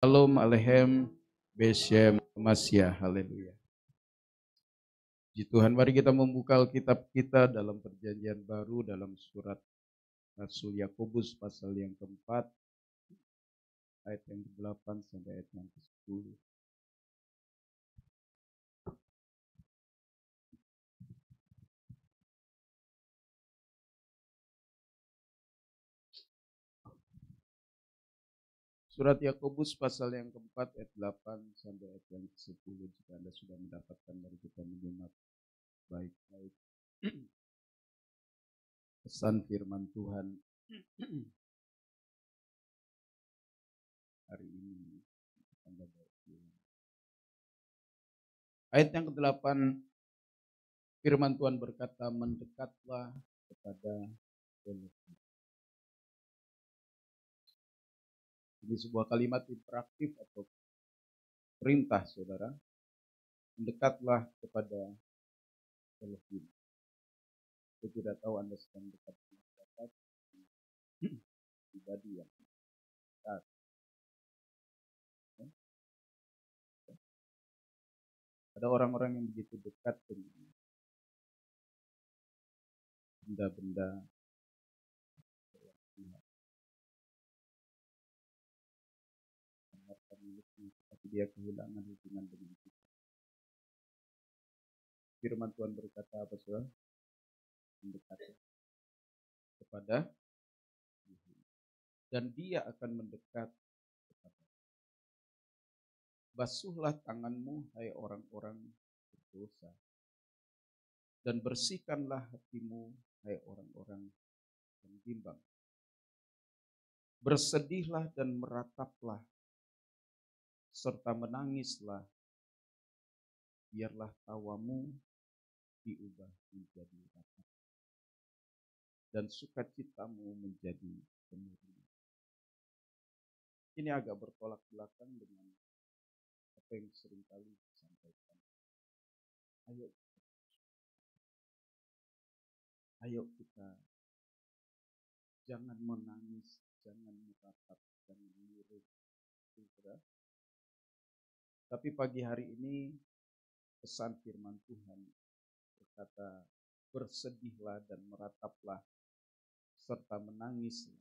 Shalom Aleichem Beshem Masya. Haleluya. Puji Tuhan, mari kita membuka Alkitab kita dalam perjanjian baru dalam surat Rasul Yakobus pasal yang keempat, ayat yang ke-8 sampai ayat yang ke-10. Surat Yakobus pasal yang keempat, ayat 8 sampai ayat yang ke-10. Jika Anda sudah mendapatkan, mari kita menyimak baik-baik pesan firman Tuhan hari ini. Ayat yang ke-8, firman Tuhan berkata, mendekatlah kepada Elohim. Ini sebuah kalimat interaktif atau perintah, saudara. Mendekatlah kepada Elohim. Saya tidak tahu Anda sedang dekat dengan siapa, pribadi yang dekat. Ada orang-orang yang begitu dekat dengan benda-benda tapi dia kehilangan hubungan dengan kita. Firman Tuhan berkata apa, saudara? Mendekat kepada Tuhan, dan dia akan mendekat kepada. Basuhlah tanganmu, hai orang-orang berdosa, dan bersihkanlah hatimu, hai orang-orang yang bimbang. Bersedihlah dan merataplah, serta menangislah, biarlah tawamu diubah menjadi ratap, dan sukacitamu menjadi kemurahan. Ini agak bertolak belakang dengan apa yang seringkali disampaikan. Ayo kita jangan menangis, jangan meratap, jangan mirip. Tapi pagi hari ini pesan firman Tuhan berkata, bersedihlah dan merataplah, serta menangislah.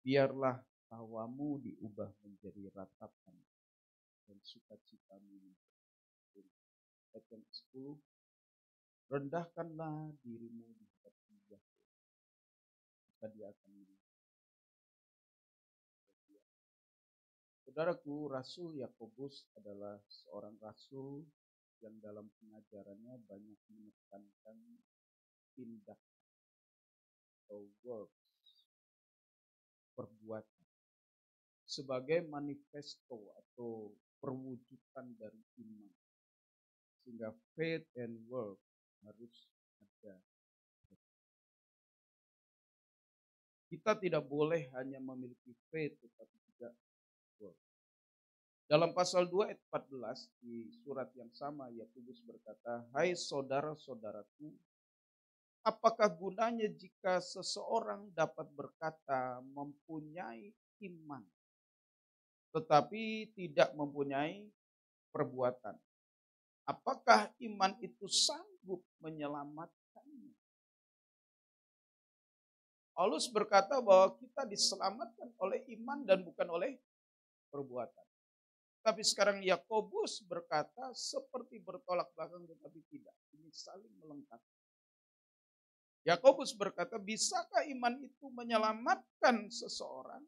Biarlah tawamu diubah menjadi ratapan, dan sukacitamu menjadi. Ayat yang ke-10, rendahkanlah dirimu di hadapan Yahweh, maka dia akan menangis. Saudaraku, Rasul Yakobus adalah seorang rasul yang dalam pengajarannya banyak menekankan tindakan atau works, perbuatan, sebagai manifesto atau perwujudan dari iman. Sehingga faith and work harus ada. Kita tidak boleh hanya memiliki faith tetapi juga work. Dalam pasal 2 ayat 14 di surat yang sama, Yakobus berkata, hai saudara-saudaraku, apakah gunanya jika seseorang dapat berkata mempunyai iman, tetapi tidak mempunyai perbuatan? Apakah iman itu sanggup menyelamatkannya? Paulus berkata bahwa kita diselamatkan oleh iman dan bukan oleh perbuatan. Tapi sekarang Yakobus berkata seperti bertolak belakang, tetapi tidak. Ini saling melengkapi. Yakobus berkata, bisakah iman itu menyelamatkan seseorang?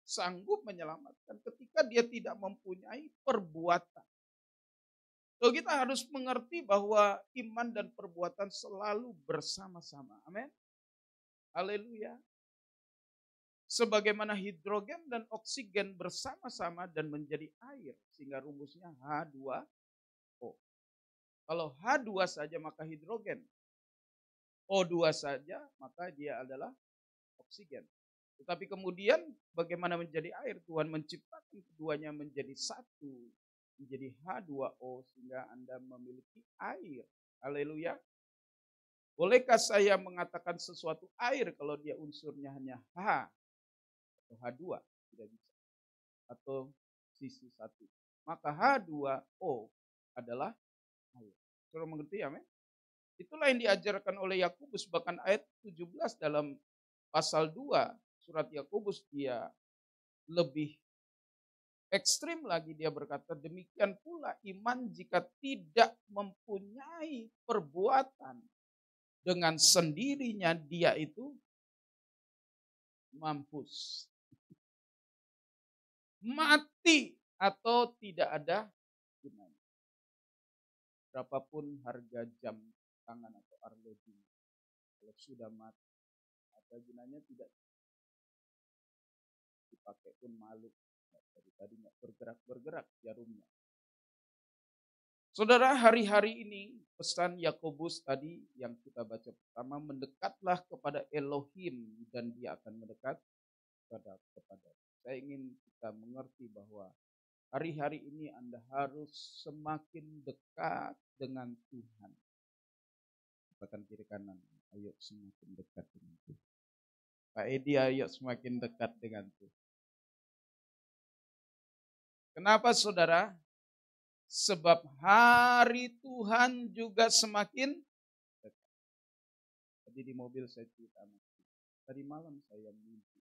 Sanggup menyelamatkan ketika dia tidak mempunyai perbuatan. So, kita harus mengerti bahwa iman dan perbuatan selalu bersama-sama. Amin. Haleluya. Sebagaimana hidrogen dan oksigen bersama-sama dan menjadi air, sehingga rumusnya H2O. Kalau H2 saja maka hidrogen, O2 saja maka dia adalah oksigen. Tetapi kemudian bagaimana menjadi air? Tuhan menciptakan keduanya menjadi satu, menjadi H2O, sehingga Anda memiliki air. Haleluya. Bolehkah saya mengatakan sesuatu air kalau dia unsurnya hanya H atau H2? Tidak bisa. atau sisi satu. Maka H2O adalah air. Saudara mengerti, amin? Itulah yang diajarkan oleh Yakobus, bahkan ayat 17 dalam pasal 2 surat Yakobus, dia lebih ekstrim lagi, dia berkata, demikian pula iman jika tidak mempunyai perbuatan, dengan sendirinya dia itu mampus. Mati atau tidak ada gunanya. Berapapun harga jam tangan atau arloji, kalau sudah mati, apa gunanya, tidak dipakai pun malu. Dari tadi nggak bergerak jarumnya. Saudara, hari-hari ini pesan Yakobus tadi yang kita baca pertama, mendekatlah kepada Elohim dan dia akan mendekat kepada. Saya ingin kita mengerti bahwa hari-hari ini Anda harus semakin dekat dengan Tuhan. Katakan kiri kanan, ayo semakin dekat dengan Tuhan. Pak Edi, ayo semakin dekat dengan Tuhan. Kenapa saudara? Sebab hari Tuhan juga semakin dekat. Tadi di mobil saya cerita, tadi malam saya mimpi.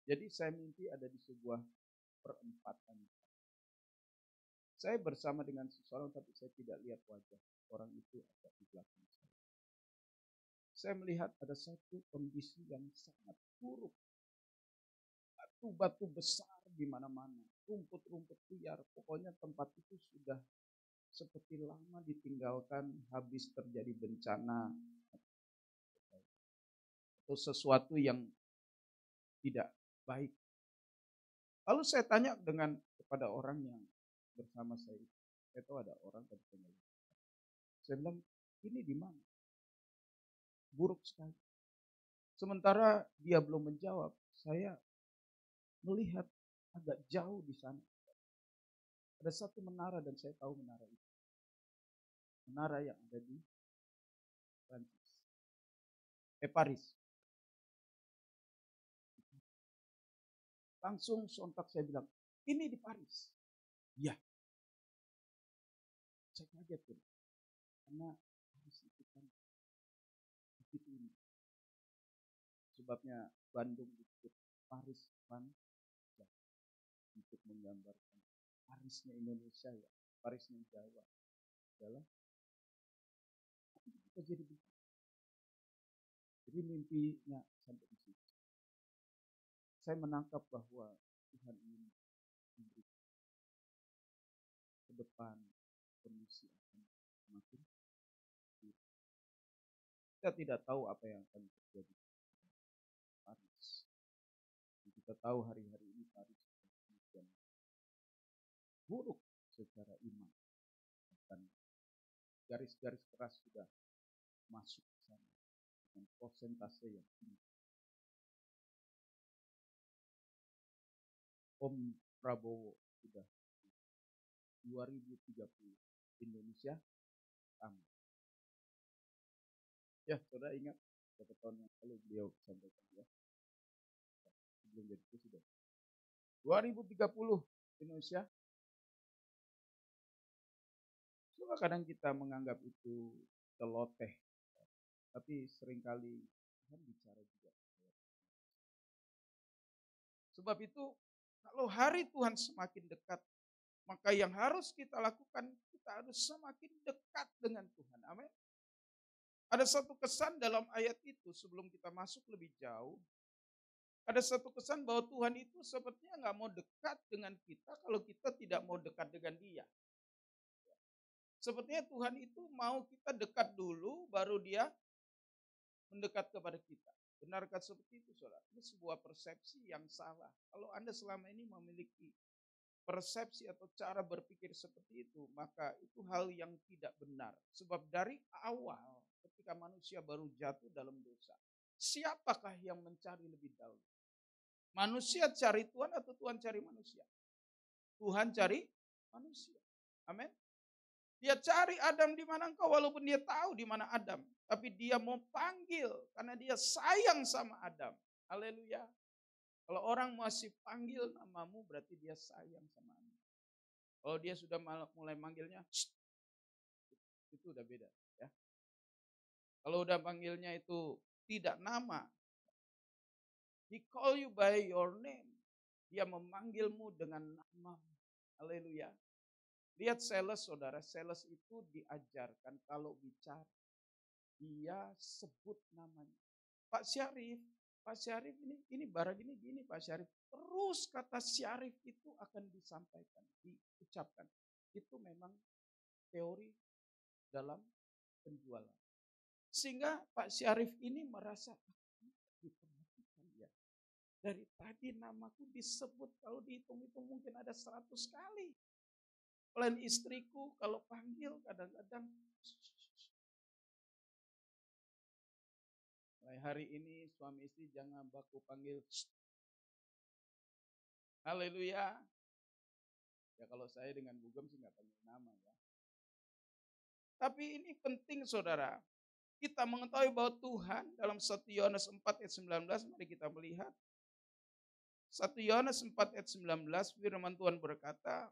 Jadi saya mimpi ada di sebuah perempatan. Saya bersama dengan seseorang tapi saya tidak lihat wajah orang itu ada di belakang saya. Saya melihat ada satu kondisi yang sangat buruk. Batu-batu besar di mana-mana, rumput-rumput liar. Pokoknya tempat itu sudah seperti lama ditinggalkan, habis terjadi bencana atau sesuatu yang tidak baik. Lalu saya tanya kepada orang yang bersama saya tahu ada orang tadi. Saya bilang, ini di mana? Buruk sekali. Sementara dia belum menjawab, saya melihat agak jauh di sana. Ada satu menara dan saya tahu menara itu. Menara yang ada di Paris. Langsung sontak saya bilang, ini di Paris. Ya. Saya kaget pun. Karena Paris itu kan begitu ini. Sebabnya Bandung disebut Paris kan untuk menggambarkan Parisnya Indonesia ya. Parisnya Jawa adalah kita jadi begitu. Jadi mimpinya sampai di situ. Saya menangkap bahwa Tuhan ingin memberikan ke depan kondisi akan semakin buruk. Kita tidak tahu apa yang akan terjadi di Paris. Kita tahu hari-hari ini Paris semakin buruk secara iman. Dan garis-garis keras sudah masuk ke sana dengan persentase yang tinggi. Om Prabowo sudah 2030 Indonesia aman. Ya, saudara ingat beberapa tahun yang lalu beliau sampaikan ya. Sebelum jadi presiden. 2030 Indonesia. Coba kadang kita menganggap itu celoteh. Tapi seringkali Tuhan bicara juga. Sebab itu kalau hari Tuhan semakin dekat, maka yang harus kita lakukan, kita harus semakin dekat dengan Tuhan. Amin. Ada satu kesan dalam ayat itu sebelum kita masuk lebih jauh. Ada satu kesan bahwa Tuhan itu sepertinya nggak mau dekat dengan kita kalau kita tidak mau dekat dengan Dia. Sepertinya Tuhan itu mau kita dekat dulu, baru Dia mendekat kepada kita. Benarkah seperti itu, saudara? Ini sebuah persepsi yang salah. Kalau Anda selama ini memiliki persepsi atau cara berpikir seperti itu, maka itu hal yang tidak benar. Sebab dari awal ketika manusia baru jatuh dalam dosa, siapakah yang mencari lebih dahulu? Manusia cari Tuhan atau Tuhan cari manusia? Tuhan cari manusia. Amin. Dia cari Adam di mana engkau, walaupun dia tahu di mana Adam. Tapi dia mau panggil karena dia sayang sama Adam. Haleluya. Kalau orang masih panggil namamu berarti dia sayang sama Anda. Kalau dia sudah mulai manggilnya, "Shh," itu udah beda ya. Kalau udah panggilnya itu tidak nama, he call you by your name. Dia memanggilmu dengan nama. Haleluya. Lihat sales saudara, sales itu diajarkan kalau bicara. Dia sebut namanya. Pak Syarif ini barang gini Pak Syarif. Terus kata Syarif itu akan disampaikan, diucapkan. Itu memang teori dalam penjualan. Sehingga Pak Syarif ini merasa diperhatikan ya. Dari tadi namaku disebut, kalau dihitung-hitung mungkin ada 100 kali. Selain istriku kalau panggil kadang-kadang, mulai hari ini suami istri jangan baku panggil. Haleluya. Ya kalau saya dengan Bugem sih nggak panggil nama ya. Tapi ini penting saudara. Kita mengetahui bahwa Tuhan dalam 1 Yohanes 4 ayat 19, mari kita melihat. 1 Yohanes 4 ayat 19, firman Tuhan berkata,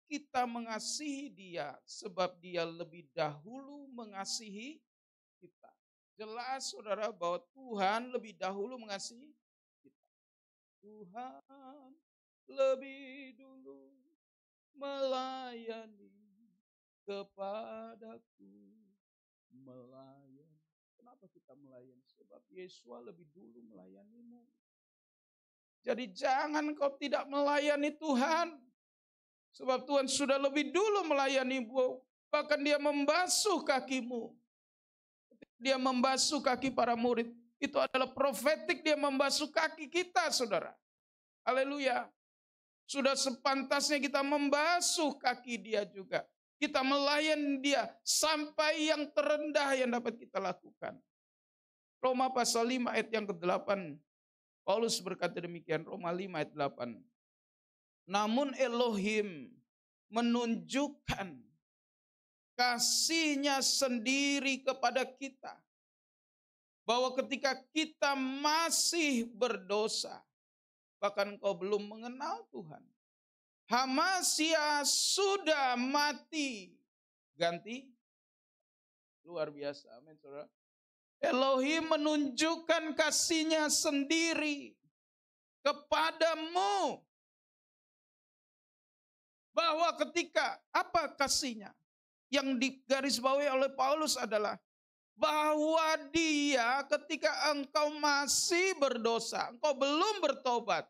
kita mengasihi dia sebab dia lebih dahulu mengasihi kita. Jelas saudara bahwa Tuhan lebih dahulu mengasihi kita. Tuhan lebih dulu melayani kepadaku, melayani. Kenapa kita melayani? Sebab Yesua lebih dulu melayanimu. Jadi jangan kau tidak melayani Tuhan. Sebab Tuhan sudah lebih dulu melayanimu. Bahkan dia membasuh kakimu. Dia membasuh kaki para murid. Itu adalah profetik, dia membasuh kaki kita saudara. Haleluya. Sudah sepantasnya kita membasuh kaki dia juga. Kita melayani dia sampai yang terendah yang dapat kita lakukan. Roma pasal 5 ayat yang ke-8. Paulus berkata demikian, Roma 5 ayat 8. Namun Elohim menunjukkan kasih-Nya sendiri kepada kita. Bahwa ketika kita masih berdosa, bahkan engkau belum mengenal Tuhan, Hamasya sudah mati. Ganti. Luar biasa. Amin saudara. Elohim menunjukkan kasih-Nya sendiri kepadamu. Bahwa ketika apa kasih-Nya? Yang digarisbawahi oleh Paulus adalah bahwa dia ketika engkau masih berdosa, engkau belum bertobat.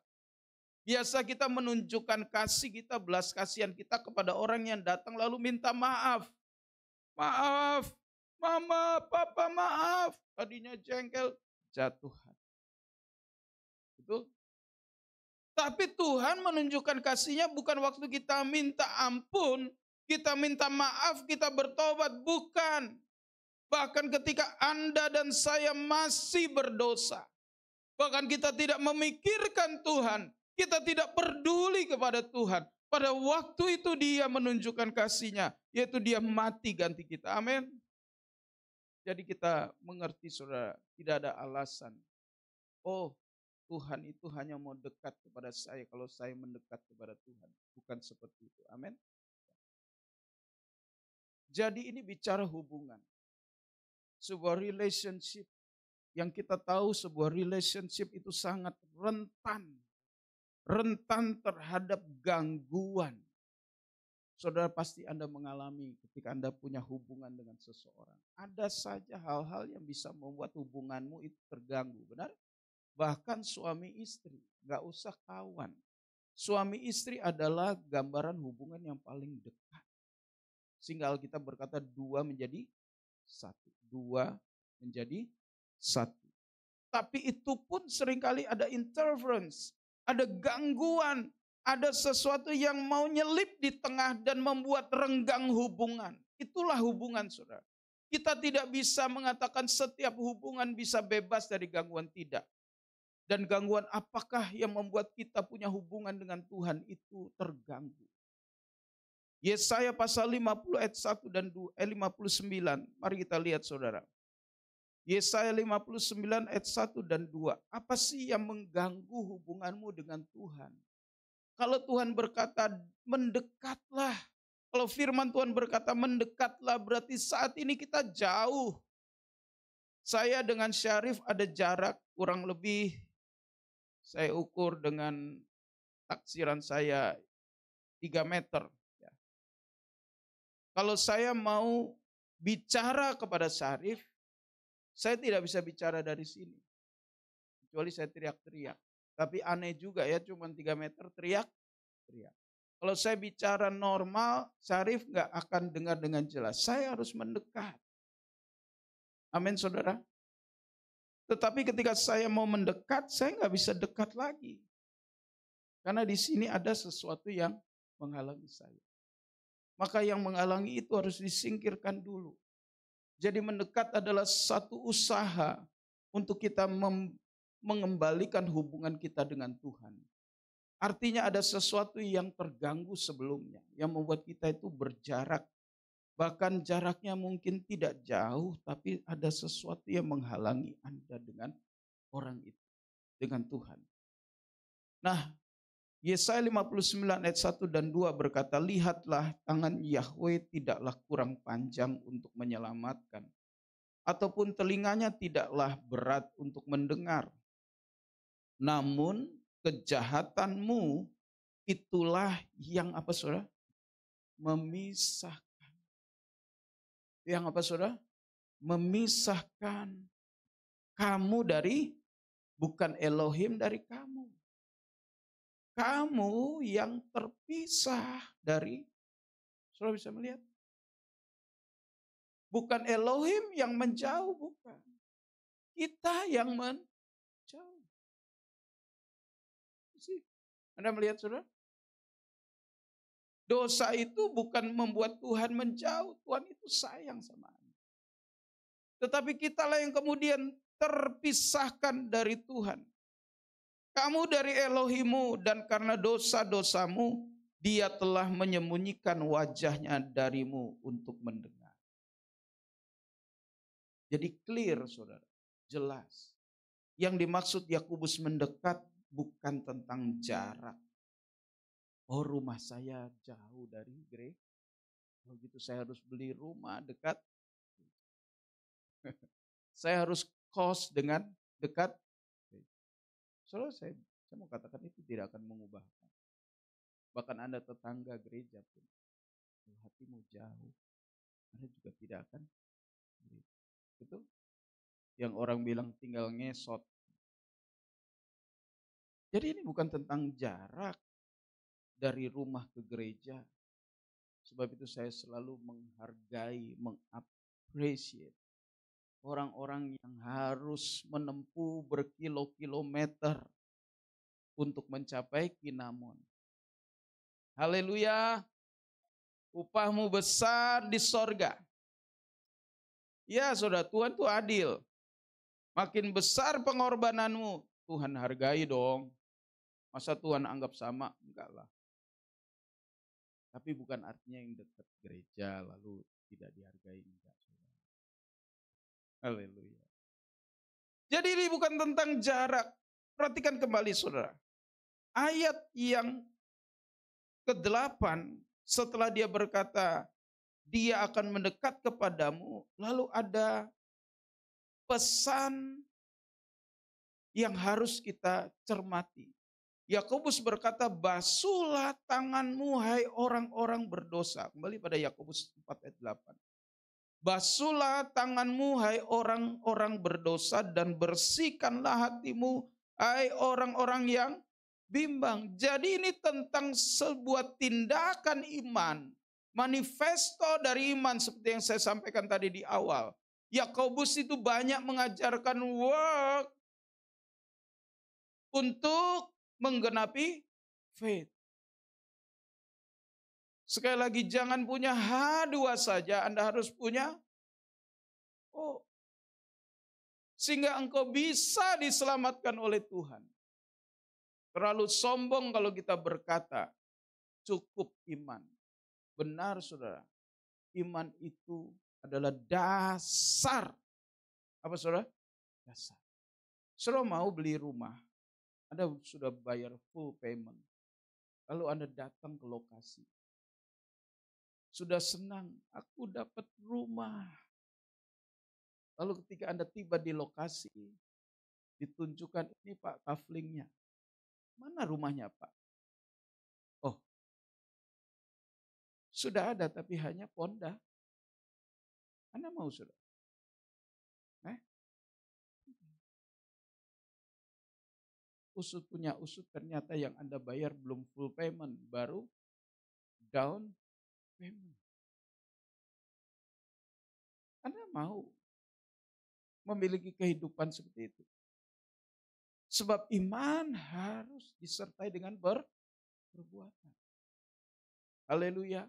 Biasa kita menunjukkan kasih kita, belas kasihan kita kepada orang yang datang lalu minta maaf. Maaf, mama, papa maaf. Tadinya jengkel, jatuh hati. Betul? Tapi Tuhan menunjukkan kasih-Nya bukan waktu kita minta ampun, kita minta maaf, kita bertobat. Bukan. Bahkan ketika Anda dan saya masih berdosa. Bahkan kita tidak memikirkan Tuhan. Kita tidak peduli kepada Tuhan. Pada waktu itu dia menunjukkan kasih-Nya. Yaitu dia mati ganti kita. Amin. Jadi kita mengerti saudara. Tidak ada alasan. Oh, Tuhan itu hanya mau dekat kepada saya kalau saya mendekat kepada Tuhan. Bukan seperti itu. Amin. Jadi ini bicara hubungan. Sebuah relationship. Yang kita tahu sebuah relationship itu sangat rentan. Rentan terhadap gangguan. Saudara pasti Anda mengalami ketika Anda punya hubungan dengan seseorang. Ada saja hal-hal yang bisa membuat hubunganmu itu terganggu. Benar? Bahkan suami istri, gak usah kawan. Suami istri adalah gambaran hubungan yang paling dekat. Sehingga Alkitab berkata 2 menjadi 1. 2 menjadi 1. Tapi itu pun seringkali ada interference, ada gangguan, ada sesuatu yang mau nyelip di tengah dan membuat renggang hubungan. Itulah hubungan saudara. Kita tidak bisa mengatakan setiap hubungan bisa bebas dari gangguan, tidak. Dan gangguan apakah yang membuat kita punya hubungan dengan Tuhan itu terganggu. Yesaya pasal 50 ayat 1 dan 59. Mari kita lihat saudara. Yesaya 59 ayat 1 dan 2. Apa sih yang mengganggu hubunganmu dengan Tuhan? Kalau Tuhan berkata mendekatlah. Kalau firman Tuhan berkata mendekatlah, berarti saat ini kita jauh. Saya dengan Syarif ada jarak kurang lebih, saya ukur dengan taksiran saya 3 meter. Ya. Kalau saya mau bicara kepada Syarif, saya tidak bisa bicara dari sini. Kecuali saya teriak-teriak. Tapi aneh juga ya, cuma 3 meter teriak-teriak. Kalau saya bicara normal, Syarif nggak akan dengar dengan jelas. Saya harus mendekat. Amin saudara. Tetapi ketika saya mau mendekat, saya nggak bisa dekat lagi. Karena di sini ada sesuatu yang menghalangi saya. Maka yang menghalangi itu harus disingkirkan dulu. Jadi mendekat adalah satu usaha untuk kita mengembalikan hubungan kita dengan Tuhan. Artinya ada sesuatu yang terganggu sebelumnya, yang membuat kita itu berjarak. Bahkan jaraknya mungkin tidak jauh, tapi ada sesuatu yang menghalangi Anda dengan orang itu, dengan Tuhan. Nah, Yesaya 59 ayat 1 dan 2 berkata, lihatlah tangan Yahweh tidaklah kurang panjang untuk menyelamatkan, ataupun telinganya tidaklah berat untuk mendengar. Namun kejahatanmu itulah yang apa saudara? Memisahkan. Yang apa saudara? Memisahkan kamu dari, bukan Elohim dari kamu. Kamu yang terpisah dari, saudara bisa melihat? Bukan Elohim yang menjauh, bukan. Kita yang menjauh. Anda melihat saudara? Dosa itu bukan membuat Tuhan menjauh. Tuhan itu sayang sama Anda. Tetapi kitalah yang kemudian terpisahkan dari Tuhan. Kamu dari Elohimu, dan karena dosa-dosamu, Dia telah menyembunyikan wajahnya darimu untuk mendengar. Jadi clear saudara, jelas. Yang dimaksud Yakobus mendekat bukan tentang jarak. Oh, rumah saya jauh dari gereja. Kalau gitu saya harus beli rumah dekat. Saya harus kos dengan dekat. Soalnya saya mau katakan itu tidak akan mengubahkan. Bahkan Anda tetangga gereja pun, kalau hatimu jauh, Anda juga tidak akan. Betul? Yang orang bilang tinggal ngesot. Jadi ini bukan tentang jarak dari rumah ke gereja. Sebab itu saya selalu menghargai, mengapresiasi orang-orang yang harus menempuh berkilo-kilometer untuk mencapai Kinamon. Haleluya. Upahmu besar di sorga. Ya saudara, Tuhan itu adil. Makin besar pengorbananmu, Tuhan hargai dong. Masa Tuhan anggap sama? Enggak lah. Tapi bukan artinya yang dekat gereja lalu tidak dihargai. Enggak. Haleluya. Jadi ini bukan tentang jarak. Perhatikan kembali saudara. Ayat yang ke-8 setelah dia berkata dia akan mendekat kepadamu, lalu ada pesan yang harus kita cermati. Yakobus berkata, basuhlah tanganmu hai orang-orang berdosa. Kembali pada Yakobus 4 ayat 8. Basuhlah tanganmu hai orang-orang berdosa dan bersihkanlah hatimu hai orang-orang yang bimbang. Jadi ini tentang sebuah tindakan iman. Manifesto dari iman seperti yang saya sampaikan tadi di awal. Yakobus itu banyak mengajarkan work untuk menggenapi faith. Sekali lagi jangan punya H2 saja, Anda harus punya O. Sehingga engkau bisa diselamatkan oleh Tuhan. Terlalu sombong kalau kita berkata cukup iman. Benar saudara, iman itu adalah dasar Apa saudara? Dasar. Saudara mau beli rumah, Anda sudah bayar full payment. Lalu Anda datang ke lokasi. Sudah senang, aku dapat rumah. Lalu ketika Anda tiba di lokasi, ditunjukkan ini Pak kaflingnya. Mana rumahnya Pak? Oh, sudah ada tapi hanya ponda. Anda mau saudara? Usut punya usut ternyata yang Anda bayar belum full payment, baru down payment. Anda mau memiliki kehidupan seperti itu? Sebab iman harus disertai dengan perbuatan. Haleluya.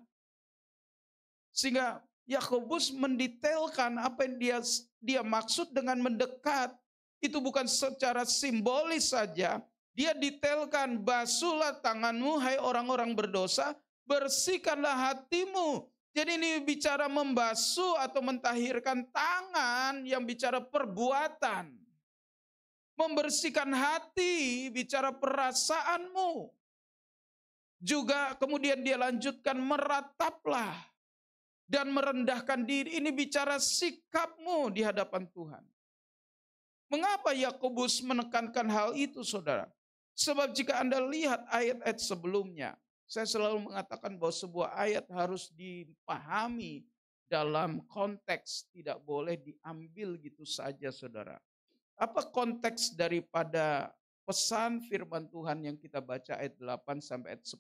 Sehingga Yakobus mendetailkan apa yang dia maksud dengan mendekat. Itu bukan secara simbolis saja. Dia detailkan, basuhlah tanganmu hai orang-orang berdosa, bersihkanlah hatimu. Jadi ini bicara membasuh atau mentahirkan tangan, yang bicara perbuatan. Membersihkan hati, bicara perasaanmu. Juga kemudian dia lanjutkan, merataplah dan merendahkan diri. Ini bicara sikapmu di hadapan Tuhan. Mengapa Yakobus menekankan hal itu, saudara? Sebab jika Anda lihat ayat-ayat sebelumnya, saya selalu mengatakan bahwa sebuah ayat harus dipahami dalam konteks, tidak boleh diambil gitu saja, saudara. Apa konteks daripada pesan firman Tuhan yang kita baca ayat 8 sampai ayat 10?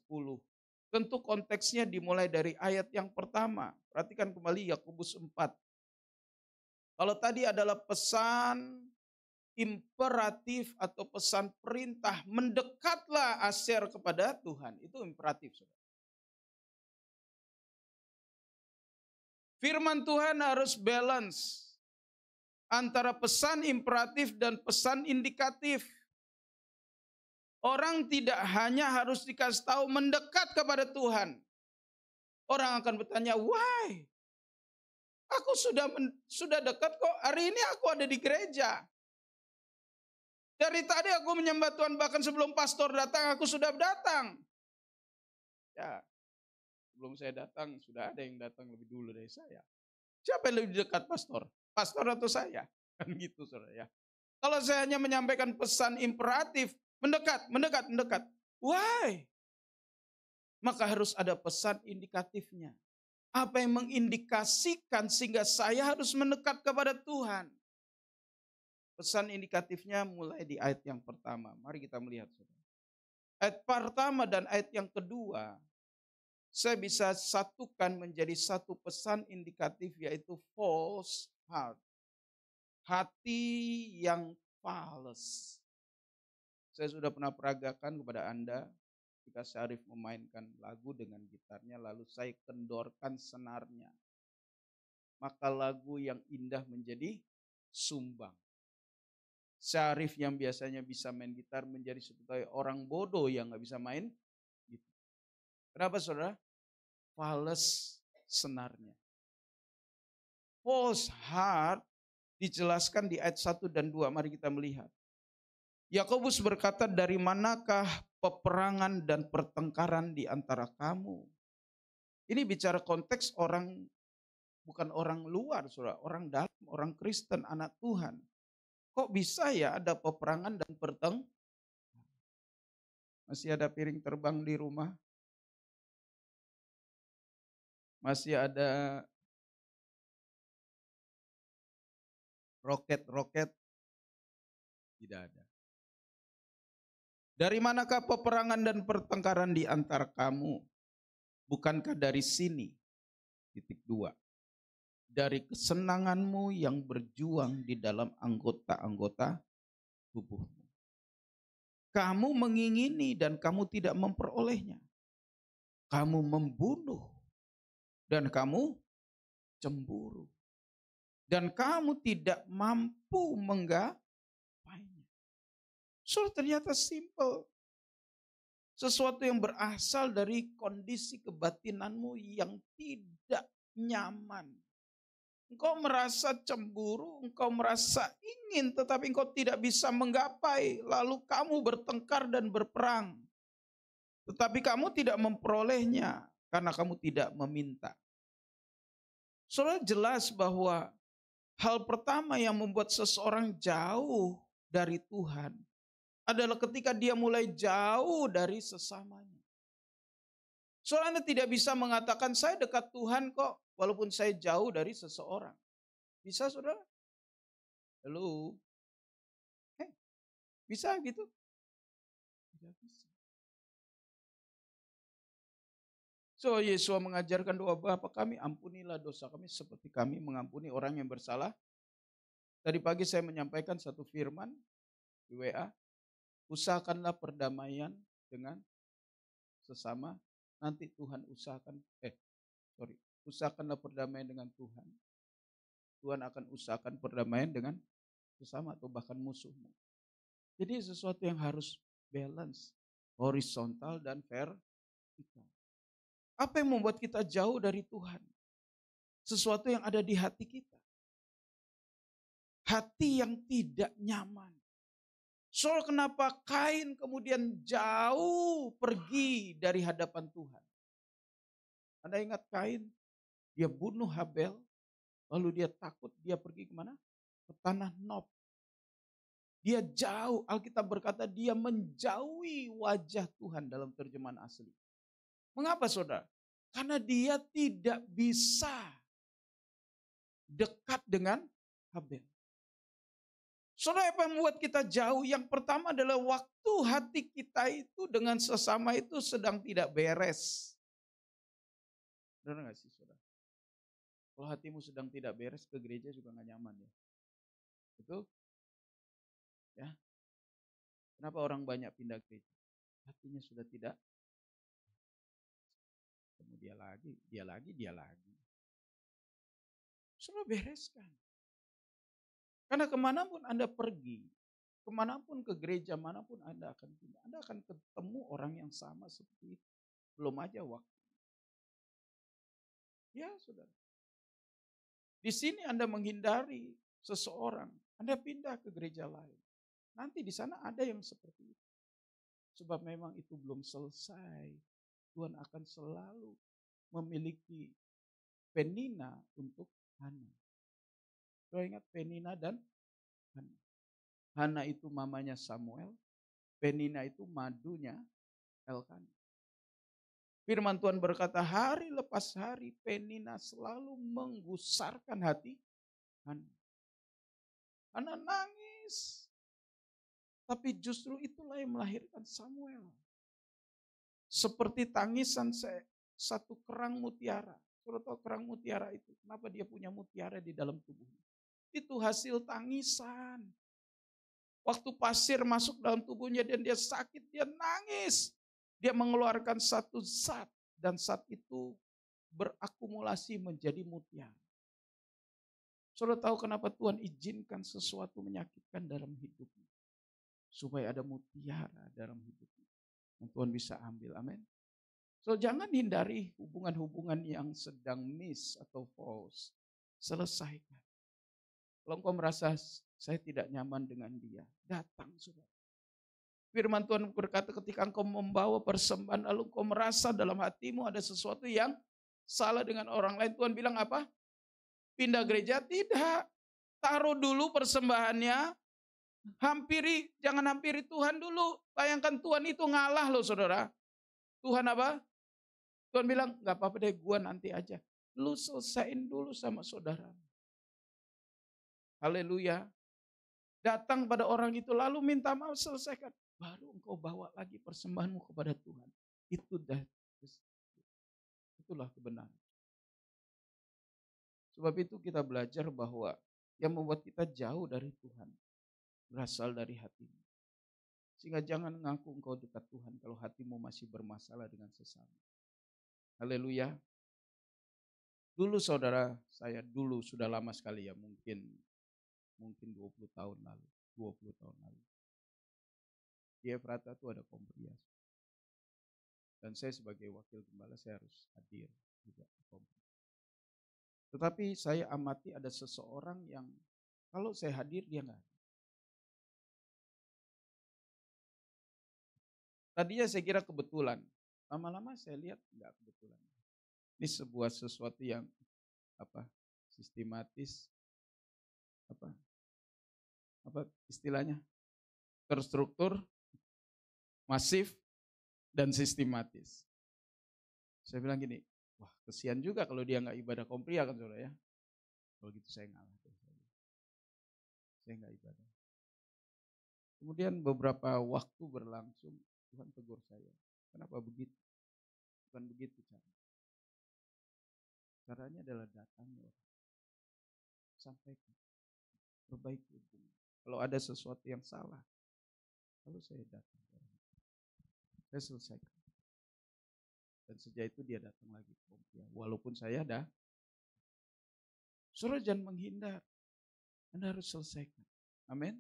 Tentu konteksnya dimulai dari ayat yang pertama. Perhatikan kembali Yakobus 4. Kalau tadi adalah pesan imperatif atau pesan perintah, mendekatlah Aser kepada Tuhan. Itu imperatif, saudara. Firman Tuhan harus balance antara pesan imperatif dan pesan indikatif. Orang tidak hanya harus dikasih tahu mendekat kepada Tuhan. Orang akan bertanya, why? Aku sudah dekat kok, hari ini aku ada di gereja. Dari tadi aku menyembah Tuhan, bahkan sebelum pastor datang, aku sudah datang. Ya, sebelum saya datang, sudah ada yang datang lebih dulu dari saya. Siapa yang lebih dekat pastor? Pastor atau saya? Kan gitu, saudara ya. Kalau saya hanya menyampaikan pesan imperatif, mendekat, mendekat, mendekat. Why? Maka harus ada pesan indikatifnya. Apa yang mengindikasikan sehingga saya harus mendekat kepada Tuhan? Pesan indikatifnya mulai di ayat yang pertama. Mari kita melihat, saudara. Ayat pertama dan ayat yang kedua, saya bisa satukan menjadi satu pesan indikatif, yaitu false heart. Hati yang fals. Saya sudah pernah peragakan kepada Anda, ketika Syarif memainkan lagu dengan gitarnya, lalu saya kendorkan senarnya. Maka lagu yang indah menjadi sumbang. Syarif yang biasanya bisa main gitar menjadi seperti orang bodoh yang gak bisa main gitar. Kenapa, saudara? Fals senarnya. False heart dijelaskan di ayat 1 dan 2. Mari kita melihat. Yakobus berkata, dari manakah peperangan dan pertengkaran di antara kamu? Ini bicara konteks orang, bukan orang luar, saudara, orang dalam, orang Kristen, anak Tuhan. Kok bisa ya ada peperangan dan pertengkaran? Masih ada piring terbang di rumah? Masih ada roket-roket? Tidak ada. Dari manakah peperangan dan pertengkaran di antara kamu? Bukankah dari sini? Titik 2. Dari kesenanganmu yang berjuang di dalam anggota-anggota tubuhmu. Kamu mengingini dan kamu tidak memperolehnya. Kamu membunuh dan kamu cemburu. Dan kamu tidak mampu menggapainya. So ternyata simple. Sesuatu yang berasal dari kondisi kebatinanmu yang tidak nyaman. Engkau merasa cemburu, engkau merasa ingin tetapi engkau tidak bisa menggapai. Lalu kamu bertengkar dan berperang. Tetapi kamu tidak memperolehnya karena kamu tidak meminta. Saudara, jelas bahwa hal pertama yang membuat seseorang jauh dari Tuhan adalah ketika dia mulai jauh dari sesamanya. Saudara tidak bisa mengatakan saya dekat Tuhan kok walaupun saya jauh dari seseorang. Bisa saudara? Halo? Bisa gitu? Tidak bisa. So Yesus mengajarkan doa Bapa kami, ampunilah dosa kami seperti kami mengampuni orang yang bersalah. Tadi pagi saya menyampaikan satu firman di WA, usahakanlah perdamaian dengan sesama, nanti Tuhan usahakanlah perdamaian dengan Tuhan. Tuhan akan usahakan perdamaian dengan sesama atau bahkan musuhmu. Jadi sesuatu yang harus balance, horizontal dan vertikal. Apa yang membuat kita jauh dari Tuhan? Sesuatu yang ada di hati kita. Hati yang tidak nyaman. Soal kenapa Kain kemudian jauh pergi dari hadapan Tuhan. Anda ingat Kain? Dia bunuh Habel, lalu dia takut, dia pergi kemana? Ke tanah Nob. Dia jauh, Alkitab berkata dia menjauhi wajah Tuhan dalam terjemahan asli. Mengapa saudara? Karena dia tidak bisa dekat dengan Habel. Saudara, apa yang membuat kita jauh? Yang pertama adalah waktu hati kita itu dengan sesama itu sedang tidak beres. Benar gak sih saudara? Kalau hatimu sedang tidak beres, ke gereja juga gak nyaman ya. Betul? Ya. Kenapa orang banyak pindah gereja? Hatinya sudah tidak. Ketemu dia lagi. Saudara, bereskan. Karena kemanapun Anda pergi, kemanapun ke gereja, manapun Anda akan pindah, Anda akan ketemu orang yang sama seperti itu. Belum aja waktu. Ya saudara. Di sini Anda menghindari seseorang, Anda pindah ke gereja lain. Nanti di sana ada yang seperti itu. Sebab memang itu belum selesai. Tuhan akan selalu memiliki Penina untuk Hana. Kau ingat Penina dan Hana. Hana itu mamanya Samuel, Penina itu madunya Elkanah. Firman Tuhan berkata hari lepas hari Penina selalu menggusarkan hati Hana. Hana nangis. Tapi justru itulah yang melahirkan Samuel. Seperti tangisan satu kerang mutiara. Saudara tahu kerang mutiara itu, kenapa dia punya mutiara di dalam tubuhnya? Itu hasil tangisan. Waktu pasir masuk dalam tubuhnya dan dia sakit, dia nangis. Dia mengeluarkan satu zat dan zat itu berakumulasi menjadi mutiara. Saudara tahu kenapa Tuhan izinkan sesuatu menyakitkan dalam hidupnya? Supaya ada mutiara dalam hidupnya. Yang Tuhan bisa ambil, amin. So jangan hindari hubungan-hubungan yang sedang miss atau false. Selesaikan. Kalau engkau merasa saya tidak nyaman dengan dia, datang saudara. Firman Tuhan berkata ketika engkau membawa persembahan lalu engkau merasa dalam hatimu ada sesuatu yang salah dengan orang lain. Tuhan bilang apa? Pindah gereja? Tidak. Taruh dulu persembahannya. Jangan hampiri Tuhan dulu. Bayangkan Tuhan itu ngalah loh saudara. Tuhan apa? Tuhan bilang, gak apa-apa deh gue nanti aja. Lu selesain dulu sama saudara. Haleluya. Datang pada orang itu lalu minta maaf selesaikan. Baru engkau bawa lagi persembahanmu kepada Tuhan. Itulah kebenaran. Sebab itu kita belajar bahwa yang membuat kita jauh dari Tuhan berasal dari hatimu. Sehingga jangan mengaku engkau dekat Tuhan kalau hatimu masih bermasalah dengan sesama. Haleluya. Dulu saudara, saya dulu sudah lama sekali ya, mungkin 20 tahun lalu, 20 tahun lalu. Di Efrata itu ada komprias. Dan saya sebagai wakil gembala saya harus hadir juga di komprias. Tetapi saya amati ada seseorang yang kalau saya hadir dia nggak ada. Tadinya saya kira kebetulan. Lama-lama saya lihat nggak kebetulan. Ini sebuah sesuatu yang sistematis, apa istilahnya, terstruktur, masif, dan sistematis. Saya bilang gini, wah kesian juga kalau dia nggak ibadah kompria kan saudara ya. Kalau gitu saya ngalah. Saya nggak ibadah. Kemudian beberapa waktu berlangsung, Tuhan tegur saya. Kenapa begitu? Bukan begitu caranya. Caranya adalah datangi orang. Sampaikan. Perbaiki hubungan. Kalau ada sesuatu yang salah, lalu saya datang. Saya selesaikan. Dan sejak itu dia datang lagi. Walaupun saya dah. Saudara jangan menghindar. Anda harus selesaikan. Amin.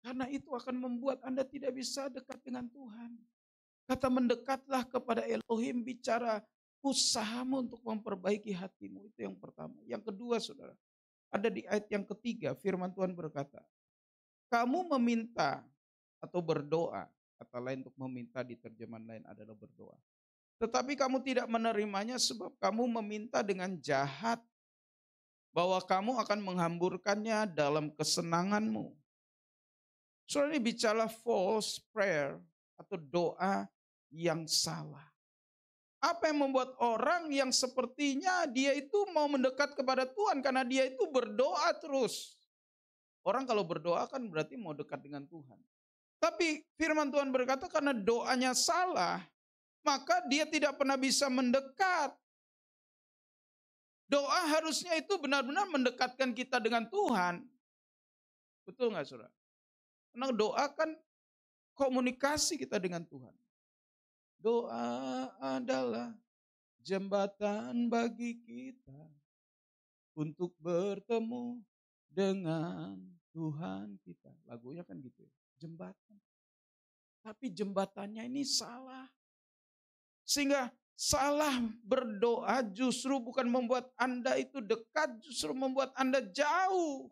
Karena itu akan membuat Anda tidak bisa dekat dengan Tuhan. Kata mendekatlah kepada Elohim, bicara usahamu untuk memperbaiki hatimu. Itu yang pertama. Yang kedua saudara, ada di ayat yang ketiga, firman Tuhan berkata, kamu meminta atau berdoa, kata lain untuk meminta di terjemahan lain adalah berdoa. Tetapi kamu tidak menerimanya sebab kamu meminta dengan jahat, bahwa kamu akan menghamburkannya dalam kesenanganmu. Saudara, ini bicara false prayer atau doa yang salah. Apa yang membuat orang yang sepertinya dia itu mau mendekat kepada Tuhan karena dia itu berdoa terus. Orang kalau berdoa kan berarti mau dekat dengan Tuhan. Tapi firman Tuhan berkata karena doanya salah, maka dia tidak pernah bisa mendekat. Doa harusnya itu benar-benar mendekatkan kita dengan Tuhan. Betul nggak saudara? Karena doa kan komunikasi kita dengan Tuhan. Doa adalah jembatan bagi kita untuk bertemu dengan Tuhan kita. Lagunya kan gitu ya, jembatan. Tapi jembatannya ini salah. Sehingga salah berdoa justru bukan membuat Anda itu dekat, justru membuat Anda jauh.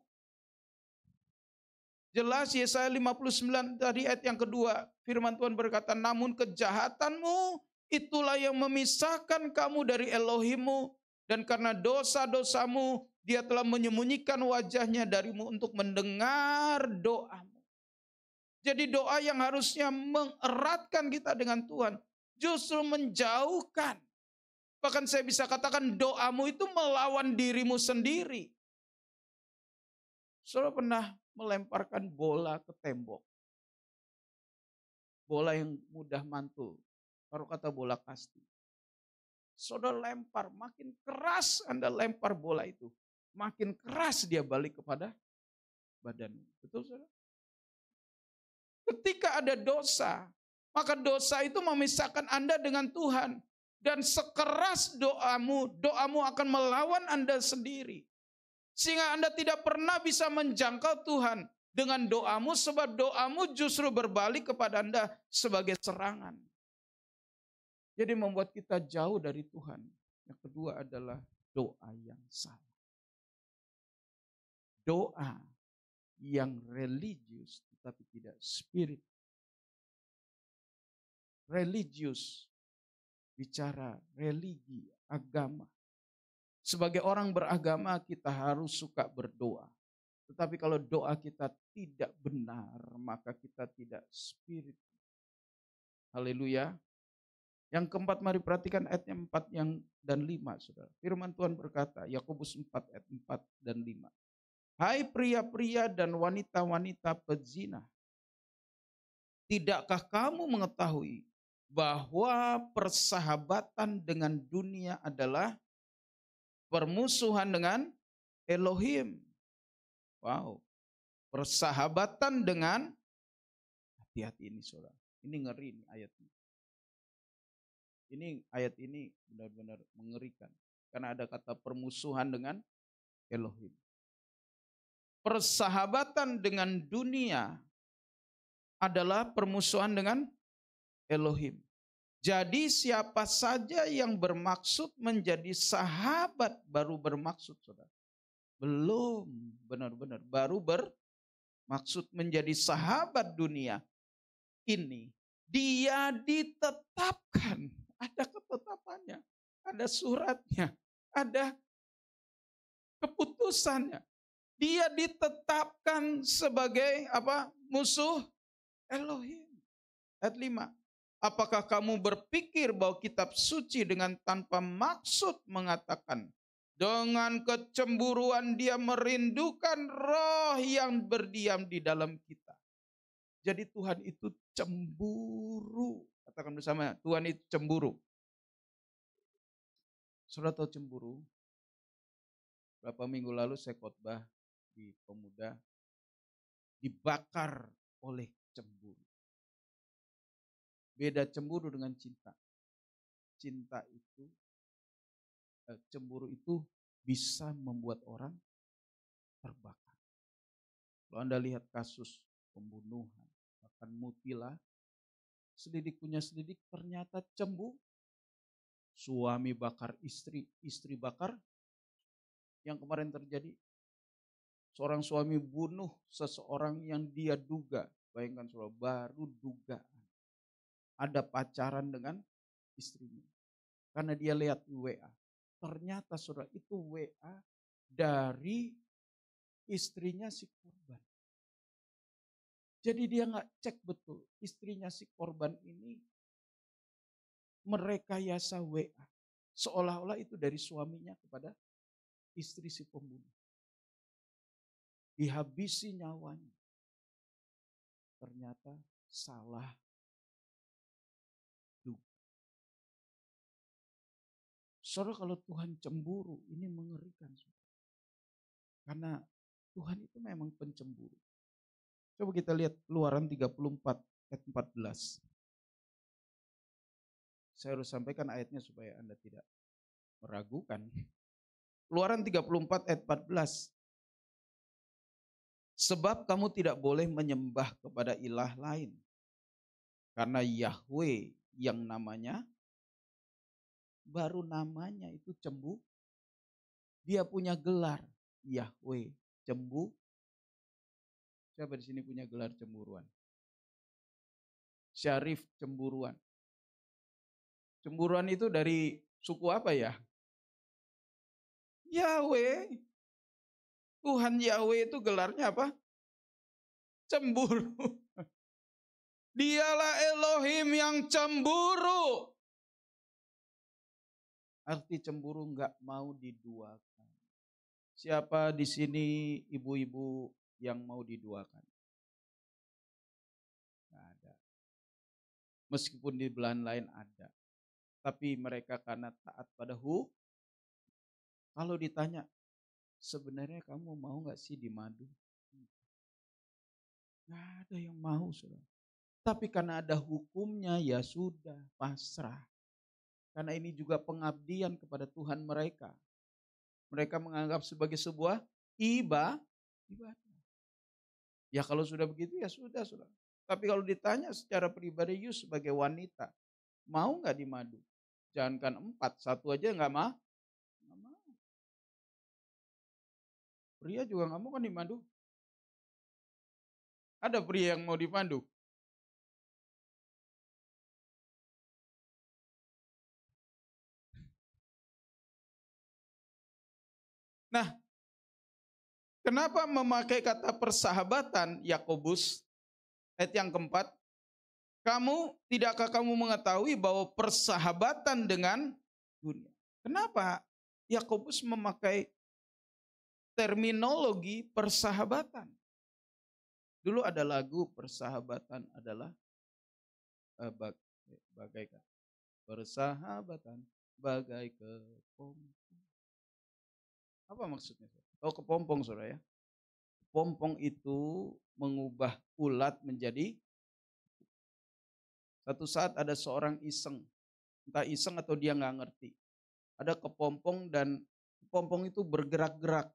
Jelas Yesaya 59 dari ayat yang kedua, firman Tuhan berkata, namun kejahatanmu itulah yang memisahkan kamu dari Elohimmu, dan karena dosa-dosamu dia telah menyembunyikan wajahnya darimu untuk mendengar doamu. Jadi doa yang harusnya mengeratkan kita dengan Tuhan, justru menjauhkan. Bahkan saya bisa katakan doamu itu melawan dirimu sendiri. Saudara pernah melemparkan bola ke tembok. Bola yang mudah mantul. Taruh kata bola kasti. Saudara lempar, makin keras Anda lempar bola itu. Makin keras dia balik kepada badanmu. Betul saudara? Ketika ada dosa, maka dosa itu memisahkan Anda dengan Tuhan. Dan sekeras doamu, doamu akan melawan Anda sendiri. Sehingga Anda tidak pernah bisa menjangkau Tuhan dengan doamu, sebab doamu justru berbalik kepada Anda sebagai serangan. Jadi membuat kita jauh dari Tuhan. Yang kedua adalah doa yang salah. Doa yang religius tetapi tidak spirit. Religius, bicara religi, agama. Sebagai orang beragama kita harus suka berdoa. Tetapi kalau doa kita tidak benar, maka kita tidak spirit. Haleluya. Yang keempat, mari perhatikan ayatnya 4 dan 5, saudara. Firman Tuhan berkata, Yakobus 4 ayat 4 dan 5. Hai pria-pria dan wanita-wanita pezina, tidakkah kamu mengetahui bahwa persahabatan dengan dunia adalah permusuhan dengan Elohim? Wow. Persahabatan dengan, hati-hati ini saudara. Ini ngeri nih ayat ini. Ayat ini benar-benar mengerikan. Karena ada kata permusuhan dengan Elohim. Persahabatan dengan dunia adalah permusuhan dengan Elohim. Jadi siapa saja yang bermaksud menjadi sahabat baru bermaksud, saudara. Belum benar-benar baru bermaksud menjadi sahabat dunia ini. Dia ditetapkan, ada ketetapannya, ada suratnya, ada keputusannya. Dia ditetapkan sebagai apa? Musuh Elohim. Ayat 5. Apakah kamu berpikir bahwa kitab suci dengan tanpa maksud mengatakan, dengan kecemburuan dia merindukan roh yang berdiam di dalam kita. Jadi Tuhan itu cemburu. Katakan bersama, Tuhan itu cemburu. Saudara tahu cemburu? Berapa minggu lalu saya khotbah di pemuda, dibakar oleh cemburu. Beda cemburu dengan cinta. Cinta itu, cemburu itu bisa membuat orang terbakar. Kalau Anda lihat kasus pembunuhan, bahkan mutila, selidik punya selidik ternyata cemburu. Suami bakar istri, istri bakar. Yang kemarin terjadi, seorang suami bunuh seseorang yang dia duga. Bayangkan saudara, baru dugaan. Ada pacaran dengan istrinya. Karena dia lihat WA. Ternyata saudara itu WA dari istrinya si korban. Jadi dia nggak cek betul istrinya si korban ini merekayasa WA. Seolah-olah itu dari suaminya kepada istri si pembunuh. Dihabisi nyawanya. Ternyata salah duga. Saudara, kalau Tuhan cemburu, ini mengerikan. Karena Tuhan itu memang pencemburu. Coba kita lihat Keluaran 34 ayat 14. Saya harus sampaikan ayatnya supaya Anda tidak meragukan. Keluaran 34 ayat 14. Sebab kamu tidak boleh menyembah kepada ilah lain. Karena Yahweh yang namanya, baru namanya itu cemburu. Dia punya gelar Yahweh cemburu. Siapa di sini punya gelar cemburuan? Syarif cemburuan. Cemburuan itu dari suku apa ya? Yahweh. Tuhan Yahweh itu gelarnya apa? Cemburu. Dialah Elohim yang cemburu. Arti cemburu enggak mau diduakan. Siapa di sini ibu-ibu yang mau diduakan? Enggak ada. Meskipun di belahan lain ada. Tapi mereka karena taat pada hukum. Kalau ditanya, sebenarnya kamu mau enggak sih dimadu? Enggak ada yang mau, saudara. Tapi karena ada hukumnya, ya sudah, pasrah. Karena ini juga pengabdian kepada Tuhan mereka. Mereka menganggap sebagai sebuah ibadah. Ya kalau sudah begitu ya sudah, saudara. Tapi kalau ditanya secara pribadi, you sebagai wanita, mau nggak dimadu? Jangankan 4, 1 aja nggak mau. Nggak mau. Pria juga nggak mau kan dimadu. Ada pria yang mau dimadu? Nah, kenapa memakai kata persahabatan Yakobus ayat yang keempat? Tidakkah kamu mengetahui bahwa persahabatan dengan dunia? Kenapa Yakobus memakai terminologi persahabatan? Dulu ada lagu persahabatan adalah bagaikan persahabatan bagai kepompong. Apa maksudnya? Oh, kepompong, saudara ya. Kepompong itu mengubah ulat menjadi. Satu saat ada seorang iseng, entah iseng atau dia nggak ngerti. Ada kepompong dan kepompong itu bergerak-gerak.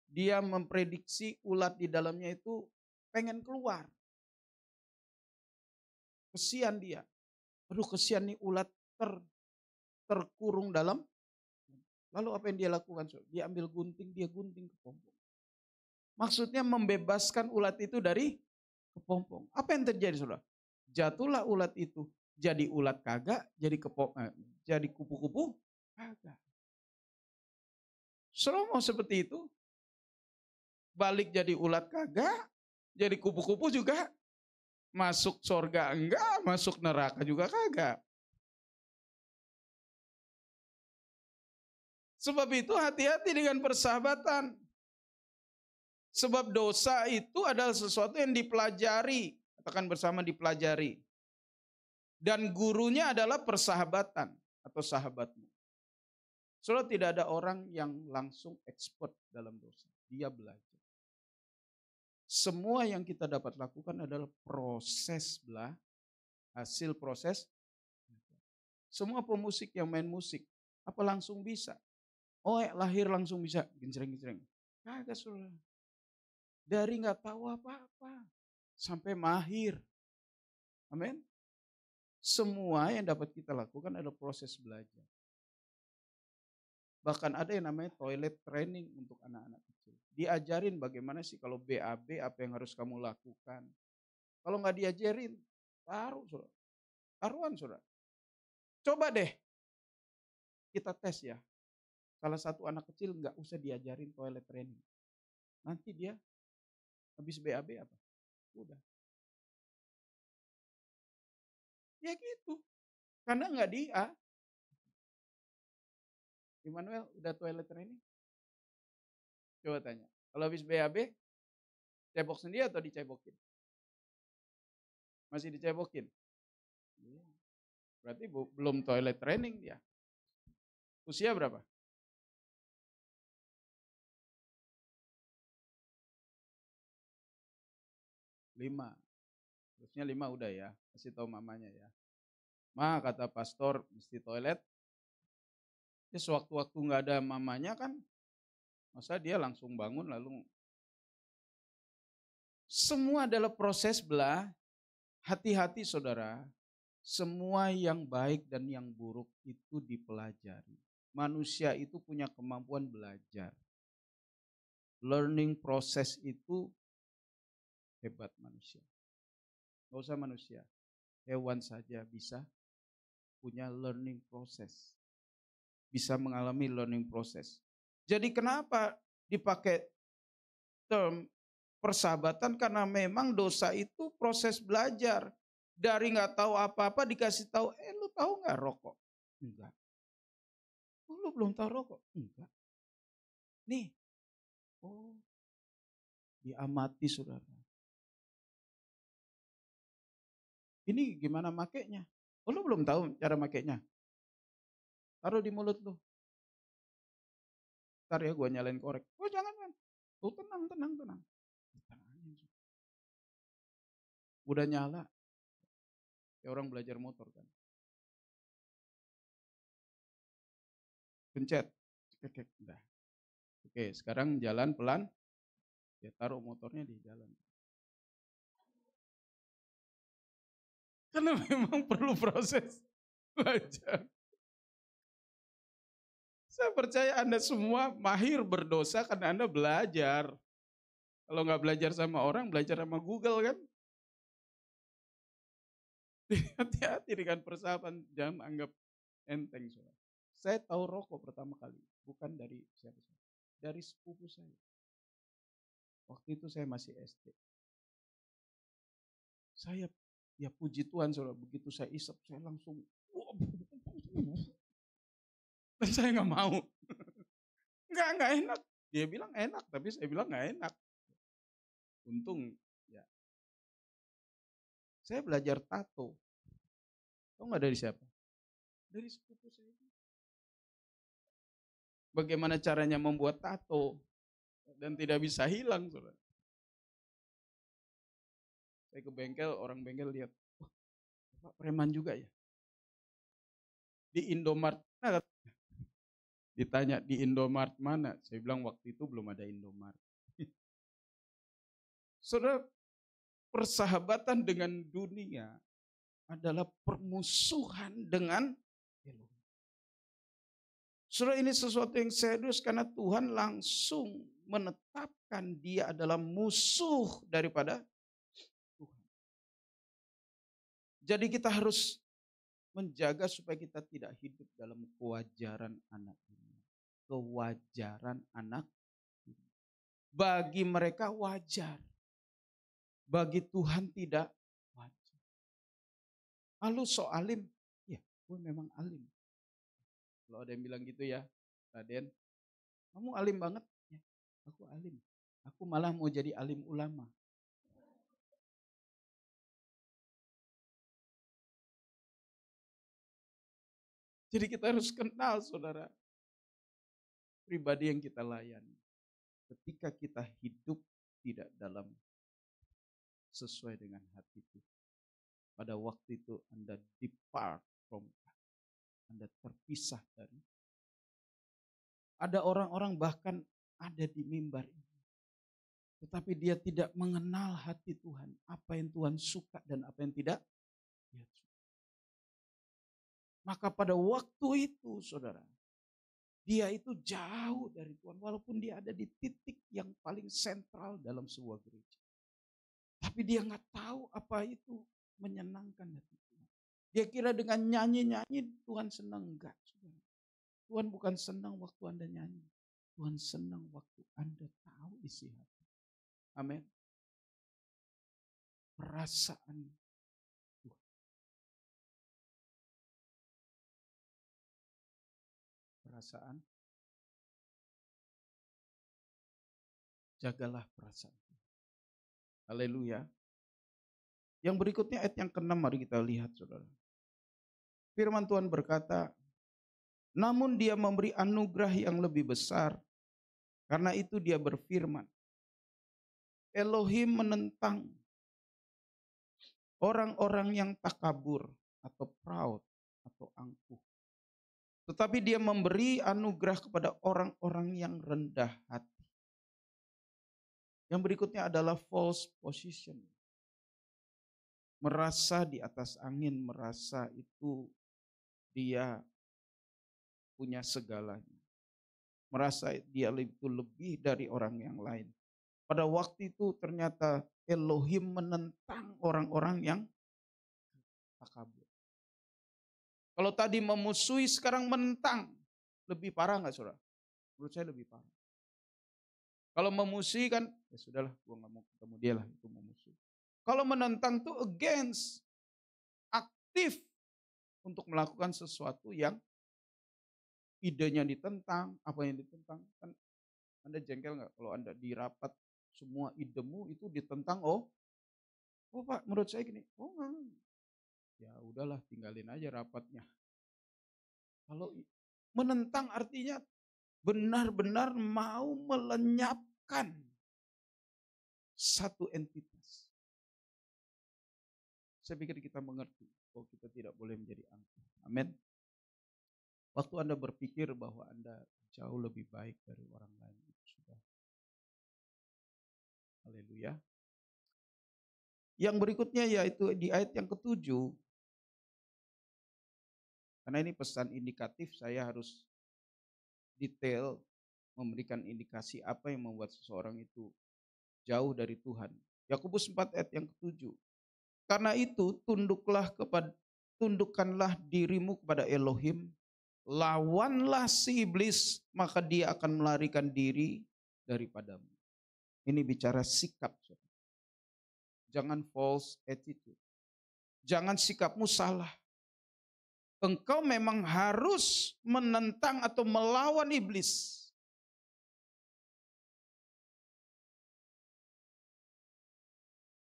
Dia memprediksi ulat di dalamnya itu pengen keluar. Kesian dia. Aduh kesian nih ulat terkurung dalam. Lalu apa yang dia lakukan? Dia ambil gunting, dia gunting kepompong. Maksudnya membebaskan ulat itu dari kepompong. Apa yang terjadi saudara? Jatuhlah ulat itu. Jadi ulat kagak, jadi kupu-kupu kagak. Saudara mau seperti itu? Balik jadi ulat kagak, jadi kupu-kupu juga. Masuk surga enggak, masuk neraka juga kagak. Sebab itu hati-hati dengan persahabatan. Sebab dosa itu adalah sesuatu yang dipelajari. Katakan bersama dipelajari. Dan gurunya adalah persahabatan atau sahabatmu. Saudara, tidak ada orang yang langsung expert dalam dosa. Dia belajar. Semua yang kita dapat lakukan adalah proses hasil proses. Semua pemusik yang main musik, apa langsung bisa? Oh lahir langsung bisa, gincreng-gincreng. Kagak saudara. Dari nggak tahu apa-apa sampai mahir. Amin. Semua yang dapat kita lakukan adalah proses belajar. Bahkan ada yang namanya toilet training untuk anak-anak kecil. Diajarin bagaimana sih kalau BAB apa yang harus kamu lakukan. Kalau nggak diajarin, taruh saudara. Taruhan saudara. Coba deh kita tes ya. Salah satu anak kecil nggak usah diajarin toilet training. Nanti dia habis BAB apa? Udah. Ya gitu. Karena nggak dia. Immanuel udah toilet training? Coba tanya. Kalau habis BAB, cebok sendiri atau dicebokin? Masih dicebokin? Berarti belum toilet training dia. Usia berapa? 5. Terusnya 5 udah ya. Kasih tahu mamanya ya. Ma kata pastor mesti toilet. Ya sewaktu-waktu nggak ada mamanya kan. Masa dia langsung bangun lalu. Semua adalah proses belah. Hati-hati saudara. Semua yang baik dan yang buruk itu dipelajari. Manusia itu punya kemampuan belajar. Learning process itu hebat manusia. Gak usah manusia. Hewan saja bisa punya learning process. Bisa mengalami learning process. Jadi kenapa dipakai term persahabatan? Karena memang dosa itu proses belajar. Dari nggak tahu apa-apa dikasih tahu, lu tahu nggak rokok? Enggak. Oh, lu belum tahu rokok? Enggak. Nih, oh diamati saudara. Ini gimana makainya? Oh, lu belum tahu cara makainya? Taruh di mulut lu. Ntar ya gue nyalain korek. Oh jangan kan. Oh tenang. Udah nyala. Kayak orang belajar motor kan. Pencet. Udah. Oke sekarang jalan pelan. Ya taruh motornya di jalan. Karena memang perlu proses belajar. Saya percaya Anda semua mahir berdosa karena Anda belajar. Kalau nggak belajar sama orang, belajar sama Google kan. Hati-hati dengan persahabatan, jangan anggap enteng. Saya tahu rokok pertama kali, bukan dari siapa-siapa, dari sepupu saya. Waktu itu saya masih SD. Saya, ya puji Tuhan saudara, begitu saya isap, saya langsung, dan saya nggak mau. Nggak enak. Dia bilang enak, tapi saya bilang nggak enak. Untung, ya. Saya belajar tato. Tahu nggak dari siapa? Dari sepupu saya. Bagaimana caranya membuat tato dan tidak bisa hilang, saudara. Saya ke bengkel, orang bengkel lihat, wah, Pak preman juga ya. Di Indomart, ditanya di Indomart mana? Saya bilang waktu itu belum ada Indomart. Saudara, persahabatan dengan dunia adalah permusuhan dengan Elohim. Saudara, ini sesuatu yang serius karena Tuhan langsung menetapkan dia adalah musuh daripada Tuhan. Jadi kita harus menjaga supaya kita tidak hidup dalam kewajaran anak dunia. Kewajaran anak dunia. Bagi mereka wajar. Bagi Tuhan tidak wajar. Lalu so alim, ya gue memang alim. Kalau ada yang bilang gitu ya, Raden, kamu alim banget. Ya, aku alim. Aku malah mau jadi alim ulama. Jadi kita harus kenal, saudara, pribadi yang kita layani. Ketika kita hidup tidak dalam sesuai dengan hati Tuhan. Pada waktu itu Anda depart from God. Anda terpisah dari. Ada orang-orang bahkan ada di mimbar ini. Tetapi dia tidak mengenal hati Tuhan. Apa yang Tuhan suka dan apa yang tidak dia suka. Maka pada waktu itu, saudara, dia itu jauh dari Tuhan. Walaupun dia ada di titik yang paling sentral dalam sebuah gereja. Tapi dia nggak tahu apa itu menyenangkan hati Tuhan. Dia kira dengan nyanyi-nyanyi Tuhan senang. Enggak, saudara. Tuhan bukan senang waktu Anda nyanyi. Tuhan senang waktu Anda tahu isi hati. Amin. Perasaan Tuhan. Perasaan. Jagalah perasaan Tuhan. Haleluya. Yang berikutnya ayat yang ke-6 mari kita lihat, saudara. Firman Tuhan berkata, namun dia memberi anugerah yang lebih besar. Karena itu dia berfirman, Elohim menentang orang-orang yang takabur atau proud atau angkuh. Tetapi dia memberi anugerah kepada orang-orang yang rendah hati. Yang berikutnya adalah false position. Merasa di atas angin, merasa itu dia punya segalanya. Merasa dia itu lebih dari orang yang lain. Pada waktu itu ternyata Elohim menentang orang-orang yang takabur. Kalau tadi memusuhi, sekarang menentang. Lebih parah nggak, saudara? Menurut saya lebih parah. Kalau memusuhi kan, ya sudahlah, gue nggak mau ketemu dia lah, itu memusuhi. Kalau menentang tuh against, aktif untuk melakukan sesuatu yang idenya ditentang, apa yang ditentang. Kan Anda jengkel nggak kalau Anda di rapat semua idemu itu ditentang? Oh Pak, menurut saya gini. Oh enggak. Ya udahlah, tinggalin aja rapatnya. Kalau menentang artinya benar-benar mau melenyapkan satu entitas. Saya pikir kita mengerti bahwa kita tidak boleh menjadi angkuh. Amin. Waktu Anda berpikir bahwa Anda jauh lebih baik dari orang lain, itu sudah. Haleluya. Yang berikutnya yaitu di ayat yang ke-7. Karena ini pesan indikatif, saya harus detail memberikan indikasi apa yang membuat seseorang itu jauh dari Tuhan. Yakobus 4 ayat yang ke-7. Karena itu tundukkanlah dirimu kepada Elohim, lawanlah si iblis, maka dia akan melarikan diri daripadamu. Ini bicara sikap. Jangan false attitude. Jangan sikapmu salah. Engkau memang harus menentang atau melawan iblis.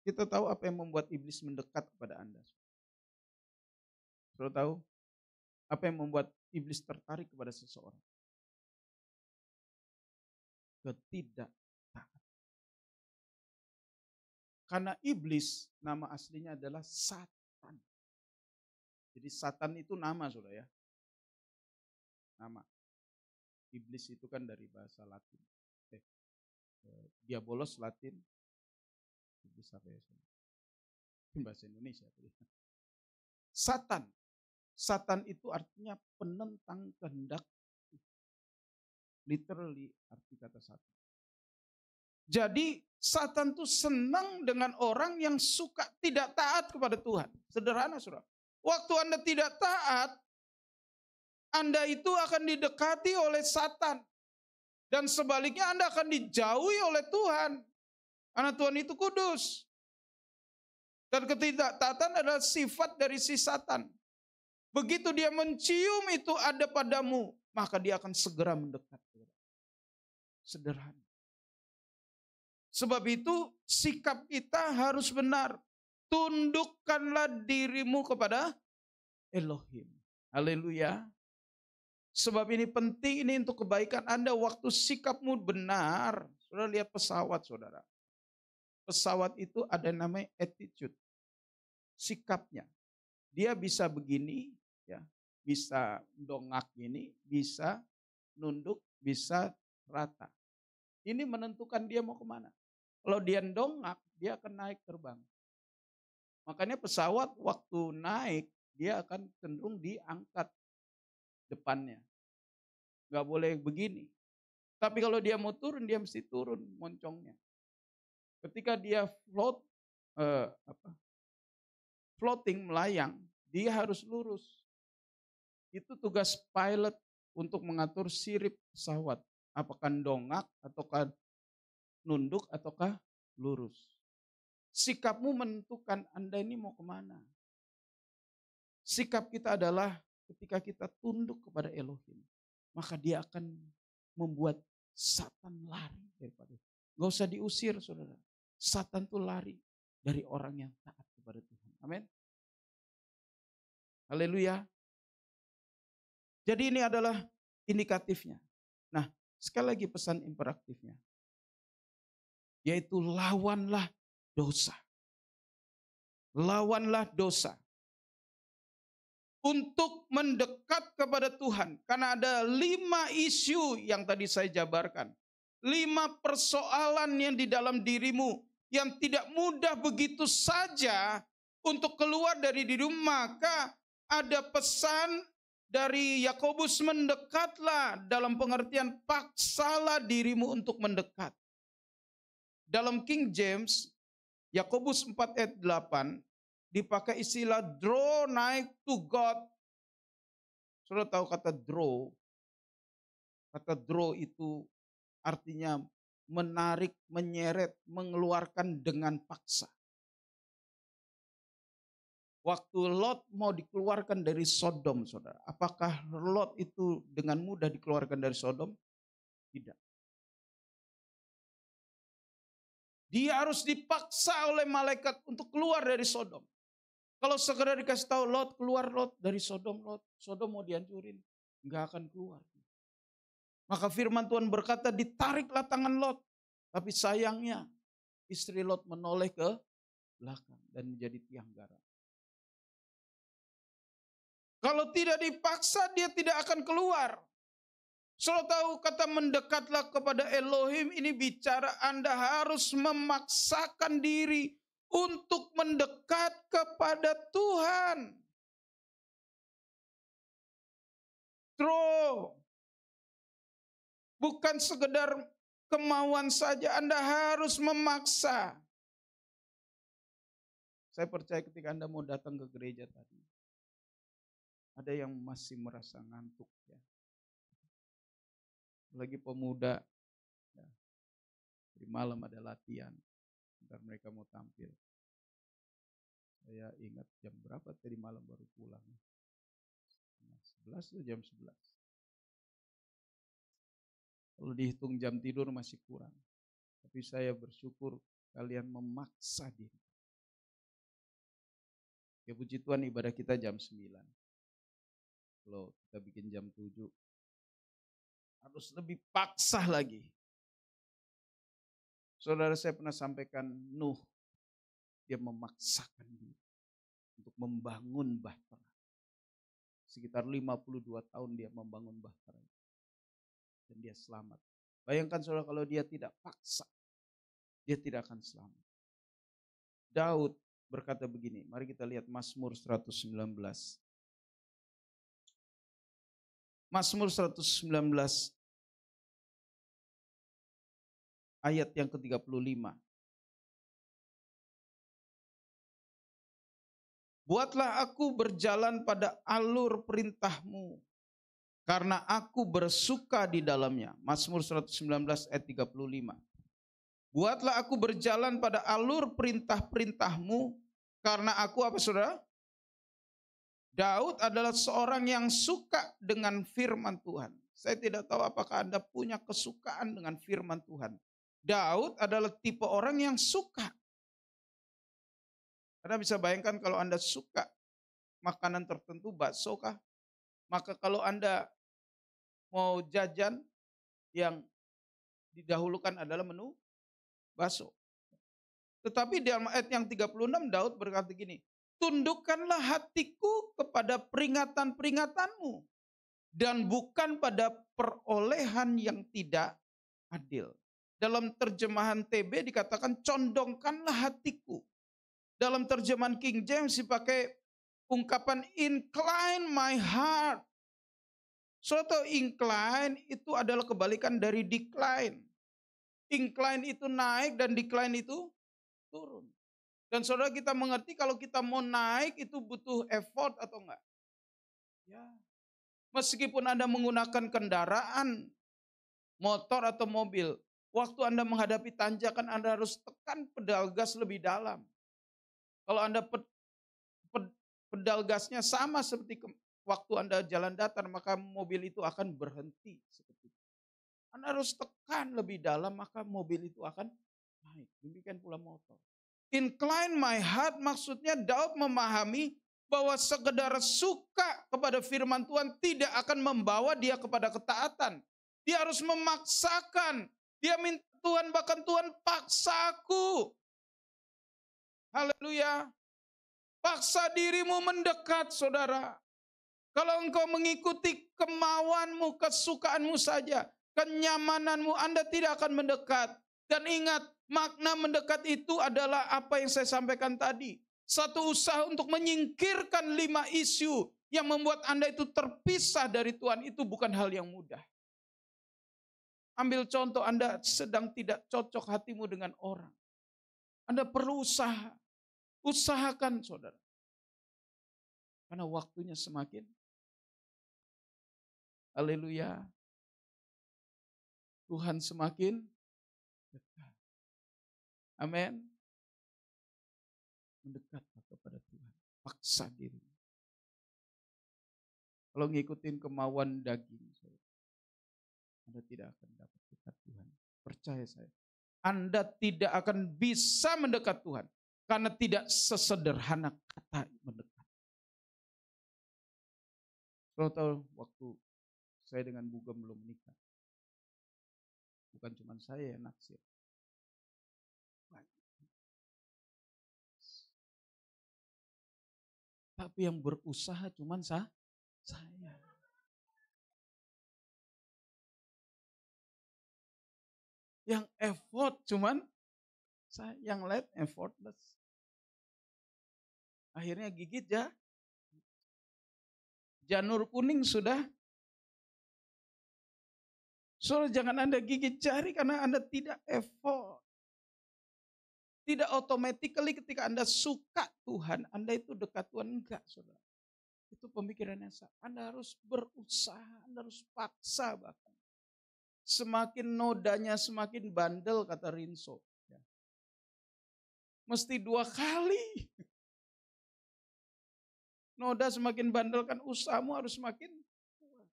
Kita tahu apa yang membuat iblis mendekat kepada Anda. Saudara tahu apa yang membuat iblis tertarik kepada seseorang? Ketidaktaatan. Karena iblis nama aslinya adalah Satan. Jadi Satan itu nama, saudara ya. Nama. Iblis itu kan dari bahasa Latin. Diabolos Latin. Iblis apa ya? Bahasa Indonesia tadi. Satan. Satan itu artinya penentang kehendak. Literally arti kata Satan. Jadi Satan tuh senang dengan orang yang suka tidak taat kepada Tuhan. Sederhana, saudara. Waktu Anda tidak taat, Anda itu akan didekati oleh Satan. Dan sebaliknya Anda akan dijauhi oleh Tuhan. Karena Tuhan itu kudus. Dan ketidaktaatan adalah sifat dari si Satan. Begitu dia mencium itu ada padamu, maka dia akan segera mendekat. Sederhana. Sebab itu sikap kita harus benar. Tundukkanlah dirimu kepada Elohim. Haleluya. Sebab ini penting, ini untuk kebaikan Anda. Waktu sikapmu benar. Saudara lihat pesawat, saudara. Pesawat itu ada namanya attitude. Sikapnya. Dia bisa begini, ya, bisa dongak gini, bisa nunduk, bisa rata. Ini menentukan dia mau kemana. Kalau dia dongak, dia akan naik terbang. Makanya pesawat waktu naik, dia akan cenderung diangkat depannya. Gak boleh begini. Tapi kalau dia mau turun, dia mesti turun moncongnya. Ketika dia floating, melayang, dia harus lurus. Itu tugas pilot untuk mengatur sirip pesawat. Apakah dongak, ataukah nunduk, ataukah lurus. Sikapmu menentukan Anda ini mau kemana. Sikap kita adalah ketika kita tunduk kepada Elohim, maka dia akan membuat Satan lari daripada. Gak usah diusir, saudara. Satan tuh lari dari orang yang taat kepada Tuhan. Amin. Haleluya. Jadi ini adalah indikatifnya. Nah, sekali lagi pesan imperatifnya. Yaitu lawanlah dosa. Lawanlah dosa. Untuk mendekat kepada Tuhan. Karena ada 5 isu yang tadi saya jabarkan. 5 persoalan yang di dalam dirimu. Yang tidak mudah begitu saja untuk keluar dari dirimu. Maka ada pesan dari Yakobus, mendekatlah. Dalam pengertian paksalah dirimu untuk mendekat. Dalam King James, Yakobus 4 ayat 8, dipakai istilah draw nigh to God. Saudara tahu kata draw? Kata draw itu artinya menarik, menyeret, mengeluarkan dengan paksa. Waktu Lot mau dikeluarkan dari Sodom, saudara. Apakah Lot itu dengan mudah dikeluarkan dari Sodom? Tidak. Dia harus dipaksa oleh malaikat untuk keluar dari Sodom. Kalau segera dikasih tahu Lot, keluar Lot dari Sodom, Lot. Sodom mau dihancurin. Enggak akan keluar. Maka firman Tuhan berkata, ditariklah tangan Lot. Tapi sayangnya istri Lot menoleh ke belakang dan menjadi tiang garam. Kalau tidak dipaksa, dia tidak akan keluar. Saudara tahu kata mendekatlah kepada Elohim ini bicara Anda harus memaksakan diri untuk mendekat kepada Tuhan. Draw. Bukan sekedar kemauan saja, Anda harus memaksa. Saya percaya ketika Anda mau datang ke gereja tadi, ada yang masih merasa ngantuk, ya. Lagi pemuda, ya. Di malam ada latihan, ntar mereka mau tampil. Saya ingat jam berapa tadi malam baru pulang. 11 atau jam 11. Kalau dihitung jam tidur masih kurang. Tapi saya bersyukur kalian memaksa diri. Ya puji Tuhan, ibadah kita jam 9. Kalau kita bikin jam 7, harus lebih paksa lagi. Saudara, saya pernah sampaikan Nuh, dia memaksakan diri untuk membangun bahtera. Sekitar 52 tahun dia membangun bahtera. Dan dia selamat. Bayangkan saudara, kalau dia tidak paksa, dia tidak akan selamat. Daud berkata begini. Mari kita lihat Mazmur 119. Mazmur 119 ayat yang ke-35. Buatlah aku berjalan pada alur perintah-Mu, karena aku bersuka di dalamnya. Mazmur 119 ayat 35. Buatlah aku berjalan pada alur perintah-perintah-Mu, karena aku apa saudara? Daud adalah seorang yang suka dengan firman Tuhan. Saya tidak tahu apakah Anda punya kesukaan dengan firman Tuhan. Daud adalah tipe orang yang suka. Anda bisa bayangkan kalau Anda suka makanan tertentu, bakso kah? Maka kalau Anda mau jajan, yang didahulukan adalah menu bakso. Tetapi di dalam ayat yang 36 Daud berkata gini, tundukkanlah hatiku kepada peringatan-peringatanmu dan bukan pada perolehan yang tidak adil. Dalam terjemahan TB dikatakan condongkanlah hatiku. Dalam terjemahan King James dipakai ungkapan incline my heart. Suatu incline itu adalah kebalikan dari decline. Incline itu naik dan decline itu turun. Dan saudara kita mengerti kalau kita mau naik itu butuh effort atau enggak? Ya. Meskipun Anda menggunakan kendaraan, motor atau mobil, waktu Anda menghadapi tanjakan Anda harus tekan pedal gas lebih dalam. Kalau Anda pedal gasnya sama seperti waktu Anda jalan datar, maka mobil itu akan berhenti. Seperti itu. Anda harus tekan lebih dalam, maka mobil itu akan naik. Demikian pula motor. Incline my heart maksudnya Daud memahami bahwa sekedar suka kepada firman Tuhan tidak akan membawa dia kepada ketaatan. Dia harus memaksakan. Dia minta Tuhan, bahkan Tuhan paksa aku. Haleluya. Paksa dirimu mendekat, saudara. Kalau engkau mengikuti kemauanmu, kesukaanmu saja, kenyamananmu, Anda tidak akan mendekat. Dan ingat, makna mendekat itu adalah apa yang saya sampaikan tadi. Satu usaha untuk menyingkirkan 5 isu yang membuat Anda itu terpisah dari Tuhan, itu bukan hal yang mudah. Ambil contoh, Anda sedang tidak cocok hatimu dengan orang. Anda perlu usaha. Usahakan, saudara. Karena waktunya semakin. Haleluya. Tuhan semakin dekat. Amin. Mendekatlah kepada Tuhan. Paksa diri. Kalau ngikutin kemauan daging, Anda tidak akan dapat dekat Tuhan. Percaya saya. Anda tidak akan bisa mendekat Tuhan. Karena tidak sesederhana kata mendekat. Kalau tahu waktu saya dengan Bugem belum menikah. Bukan cuma saya yang naksir. Tapi yang berusaha cuma saya. Yang effort cuman saya, yang lain effortless. Akhirnya gigit ya. Janur kuning sudah. So jangan Anda gigit jari karena Anda tidak effort. Tidak automatically ketika Anda suka Tuhan, Anda itu dekat Tuhan. Enggak, saudara. Itu pemikirannya. Anda harus berusaha, Anda harus paksa bahkan. Semakin nodanya semakin bandel, kata Rinso. Mesti 2 kali. Noda semakin bandel kan usahamu harus semakin kuat.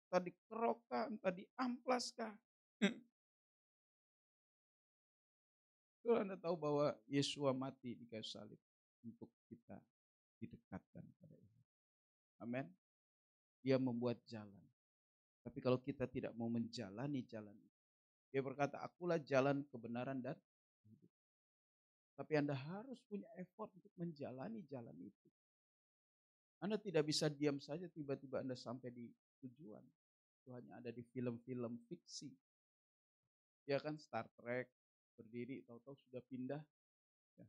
Tadi kerok kah, tadi amplas kah. Itu Anda tahu bahwa Yesua mati di kayu salib untuk kita didekatkan pada Allah. Amin. Dia membuat jalan. Tapi kalau kita tidak mau menjalani jalan itu, dia berkata, akulah jalan kebenaran dan hidup. Tapi Anda harus punya effort untuk menjalani jalan itu. Anda tidak bisa diam saja tiba-tiba Anda sampai di tujuan. Itu hanya ada di film-film fiksi. Ya kan, Star Trek berdiri, tahu-tahu sudah pindah. Ya.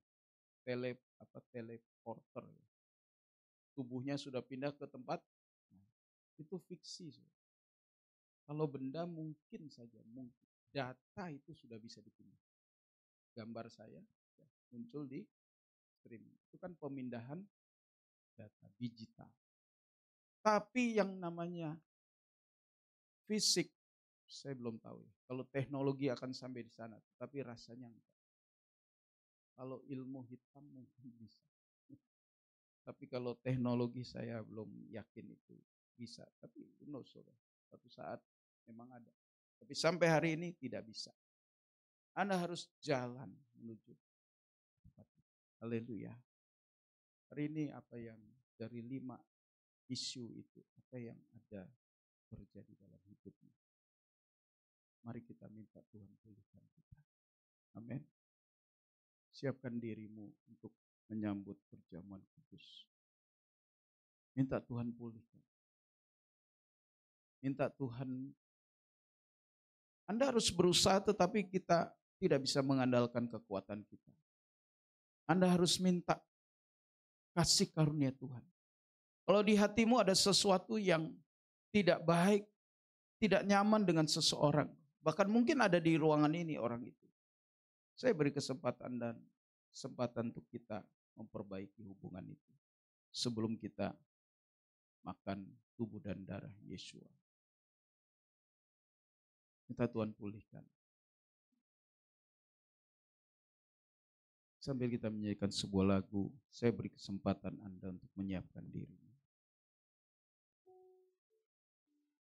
teleporter. Tubuhnya sudah pindah ke tempat, itu fiksi. Kalau benda mungkin saja, mungkin. Data itu sudah bisa dipindah. Gambar saya muncul di streaming. Itu kan pemindahan data digital. Tapi yang namanya fisik, saya belum tahu ya. Kalau teknologi akan sampai di sana, tapi rasanya enggak. Kalau ilmu hitam mungkin bisa. Tapi kalau teknologi saya belum yakin itu bisa. Tapi suatu saat memang ada. Tapi sampai hari ini tidak bisa. Anda harus jalan menuju tempat itu. Haleluya. Hari ini apa yang dari 5 isu itu, apa yang ada terjadi dalam hidupnya. Mari kita minta Tuhan pulihkan kita. Amin. Siapkan dirimu untuk menyambut perjamuan kudus. Minta Tuhan pulihkan. Minta Tuhan. Anda harus berusaha tetapi kita tidak bisa mengandalkan kekuatan kita. Anda harus minta kasih karunia Tuhan. Kalau di hatimu ada sesuatu yang tidak baik, tidak nyaman dengan seseorang, bahkan mungkin ada di ruangan ini orang itu. Saya beri kesempatan untuk kita memperbaiki hubungan itu sebelum kita makan tubuh dan darah Yesua. Minta Tuhan pulihkan. Sambil kita menyanyikan sebuah lagu, saya beri kesempatan Anda untuk menyiapkan diri.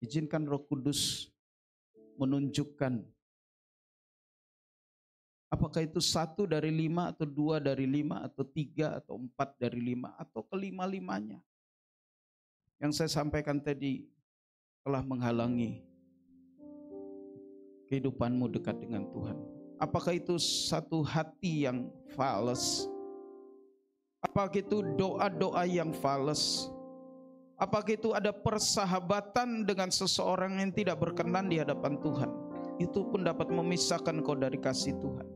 Izinkan Roh Kudus menunjukkan apakah itu 1 dari 5 atau 2 dari 5 atau 3 atau 4 dari 5 atau kelima-limanya. Yang saya sampaikan tadi telah menghalangi kehidupanmu dekat dengan Tuhan. Apakah itu satu hati yang fals? Apakah itu doa-doa yang fals? Apakah itu ada persahabatan dengan seseorang yang tidak berkenan di hadapan Tuhan? Itu pun dapat memisahkan kau dari kasih Tuhan.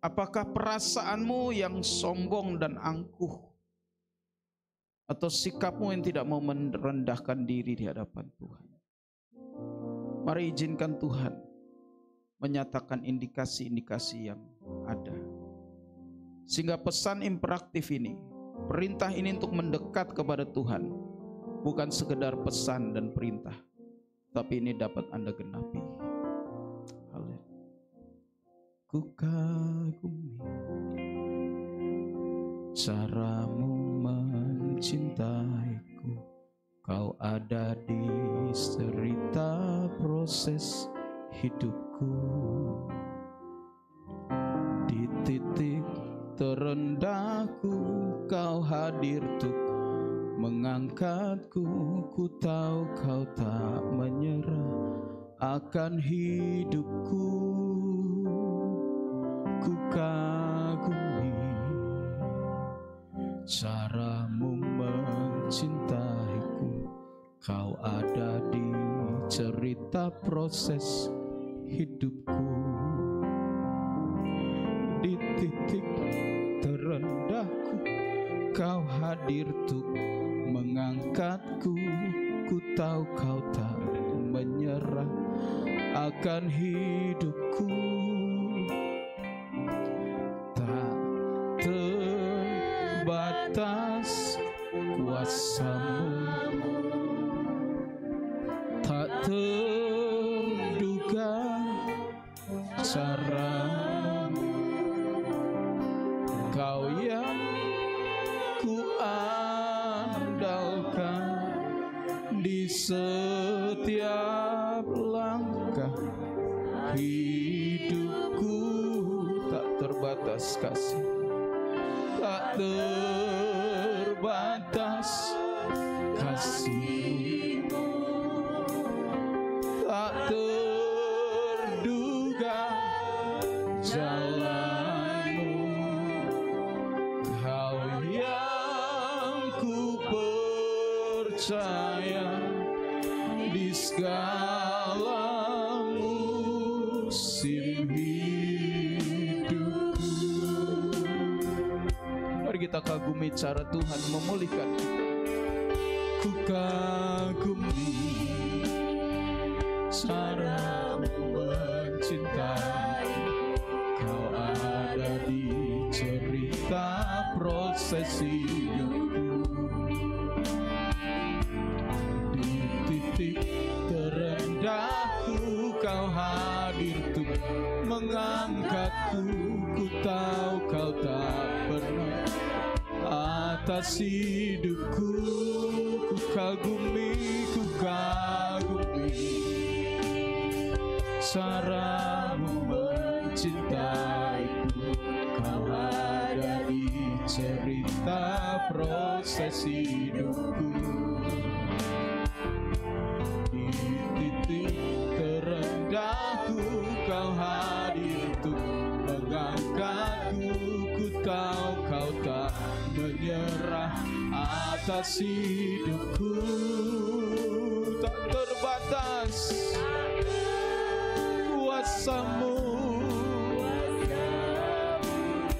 Apakah perasaanmu yang sombong dan angkuh? Atau sikapmu yang tidak mau merendahkan diri di hadapan Tuhan? Mari izinkan Tuhan menyatakan indikasi-indikasi yang ada. Sehingga pesan imperatif ini, perintah ini untuk mendekat kepada Tuhan, bukan sekedar pesan dan perintah, tapi ini dapat Anda genapi. Ku kagumi caramu mencintaiku, kau ada di cerita proses hidupku. Di titik terendahku kau hadir untuk mengangkatku. Ku tahu kau tak menyerah akan hidupku. Ku kagumi caramu mencintaiku, kau ada di cerita proses hidupku. Di titik terendahku kau hadir untuk mengangkatku. Ku tahu kau tak menyerah akan hidupku. Tak terbatas kuasamu, tak terduga caramu, kau yang ku andalkan di setiap langkah hidupku. Tak terbatas kasih, tak terbatas kasih-Mu, tak terduga jalan-Mu, kau yang ku percaya di segala musim hidupku. kagumi cara Tuhan memulihkan kita. Ku kagumi cara-Mu mencintai. Kau ada di cerita proses hidupku. Di titik terendahku Kau hadir untuk mengangkatku. Ku tahu Kau tak pernah atas hidupku. Ku kagumi cara-Mu mencintaiku. Kau ada di cerita proses hidupku. Di titik terendahku Kau hadir untuk mengangkatku. Ku tahu Kau tak menyerah atas hidupku. Tak terbatas kuasa-Mu,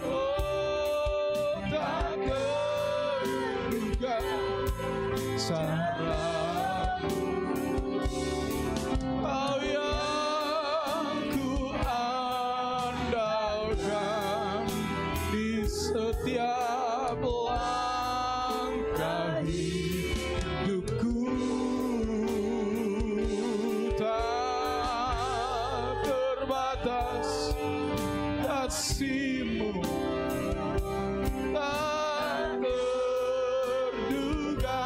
oh tak terduga cara-Mu. Kau yang ku andalkan di setiap langkah hidupku. Tak terbatas kasih-Mu, tak terduga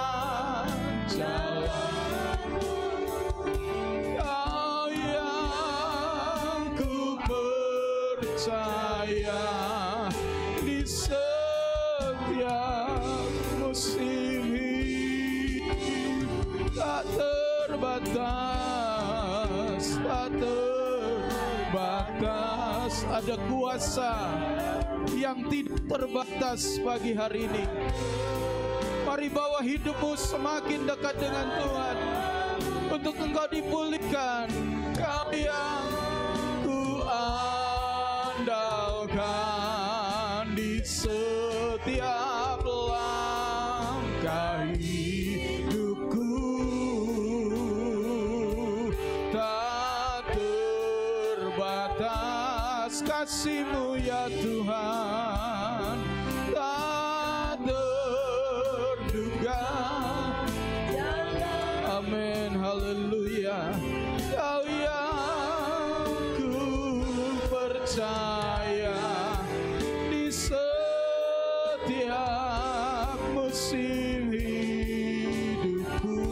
jalan-Mu. Kau yang ku percaya di setiap musim hidup. Tak terbatas, tak terbatas. Ada kuasa yang tidak terbatas pagi hari ini. Mari bawa hidupmu semakin dekat dengan Tuhan untuk engkau dipulihkan. Kau yang ku andalkan di setiap langkah hidupku. Tak terbatas kasih-Mu ya Tuhan. Tak terduga. Amin, haleluya. Kau yang ku percaya di setiap musim hidupku.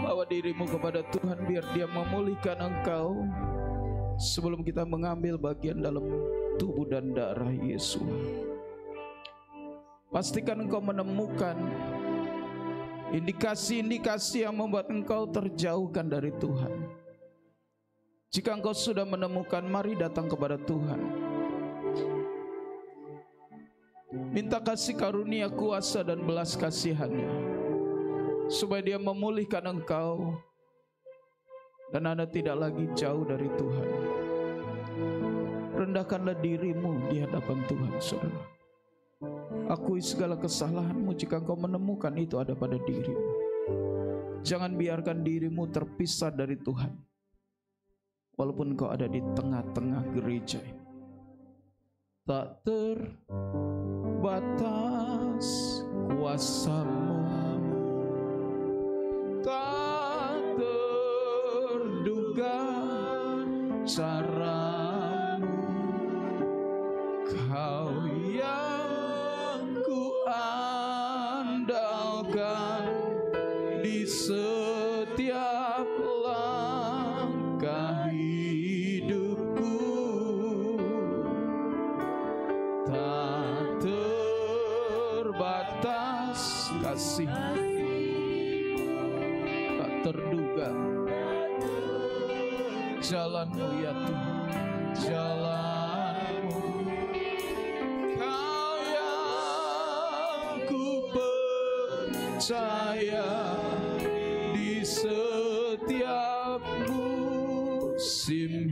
Bawa dirimu kepada Tuhan biar Dia memulihkan engkau. Sebelum kita mengambil bagian dalam tubuh dan darah Yesus, pastikan engkau menemukan indikasi-indikasi yang membuat engkau terjauhkan dari Tuhan. Jika engkau sudah menemukan, mari datang kepada Tuhan. Minta kasih karunia, kuasa dan belas kasihan-Nya, supaya Dia memulihkan engkau dan Anda tidak lagi jauh dari Tuhan. Rendahkanlah dirimu di hadapan Tuhan, saudara. Akui segala kesalahanmu jika engkau menemukan itu ada pada dirimu. Jangan biarkan dirimu terpisah dari Tuhan, walaupun engkau ada di tengah-tengah gereja ini. Tak terbatas kuasa-Mu, tak terduga cara-Mu. Kau yang ku andalkan di setiap langkah hidupku. Tak terbatas kasih, tak terduga jalan-Mu ya Tuhan, jalan-Mu. Kau yang ku percaya di setiap musim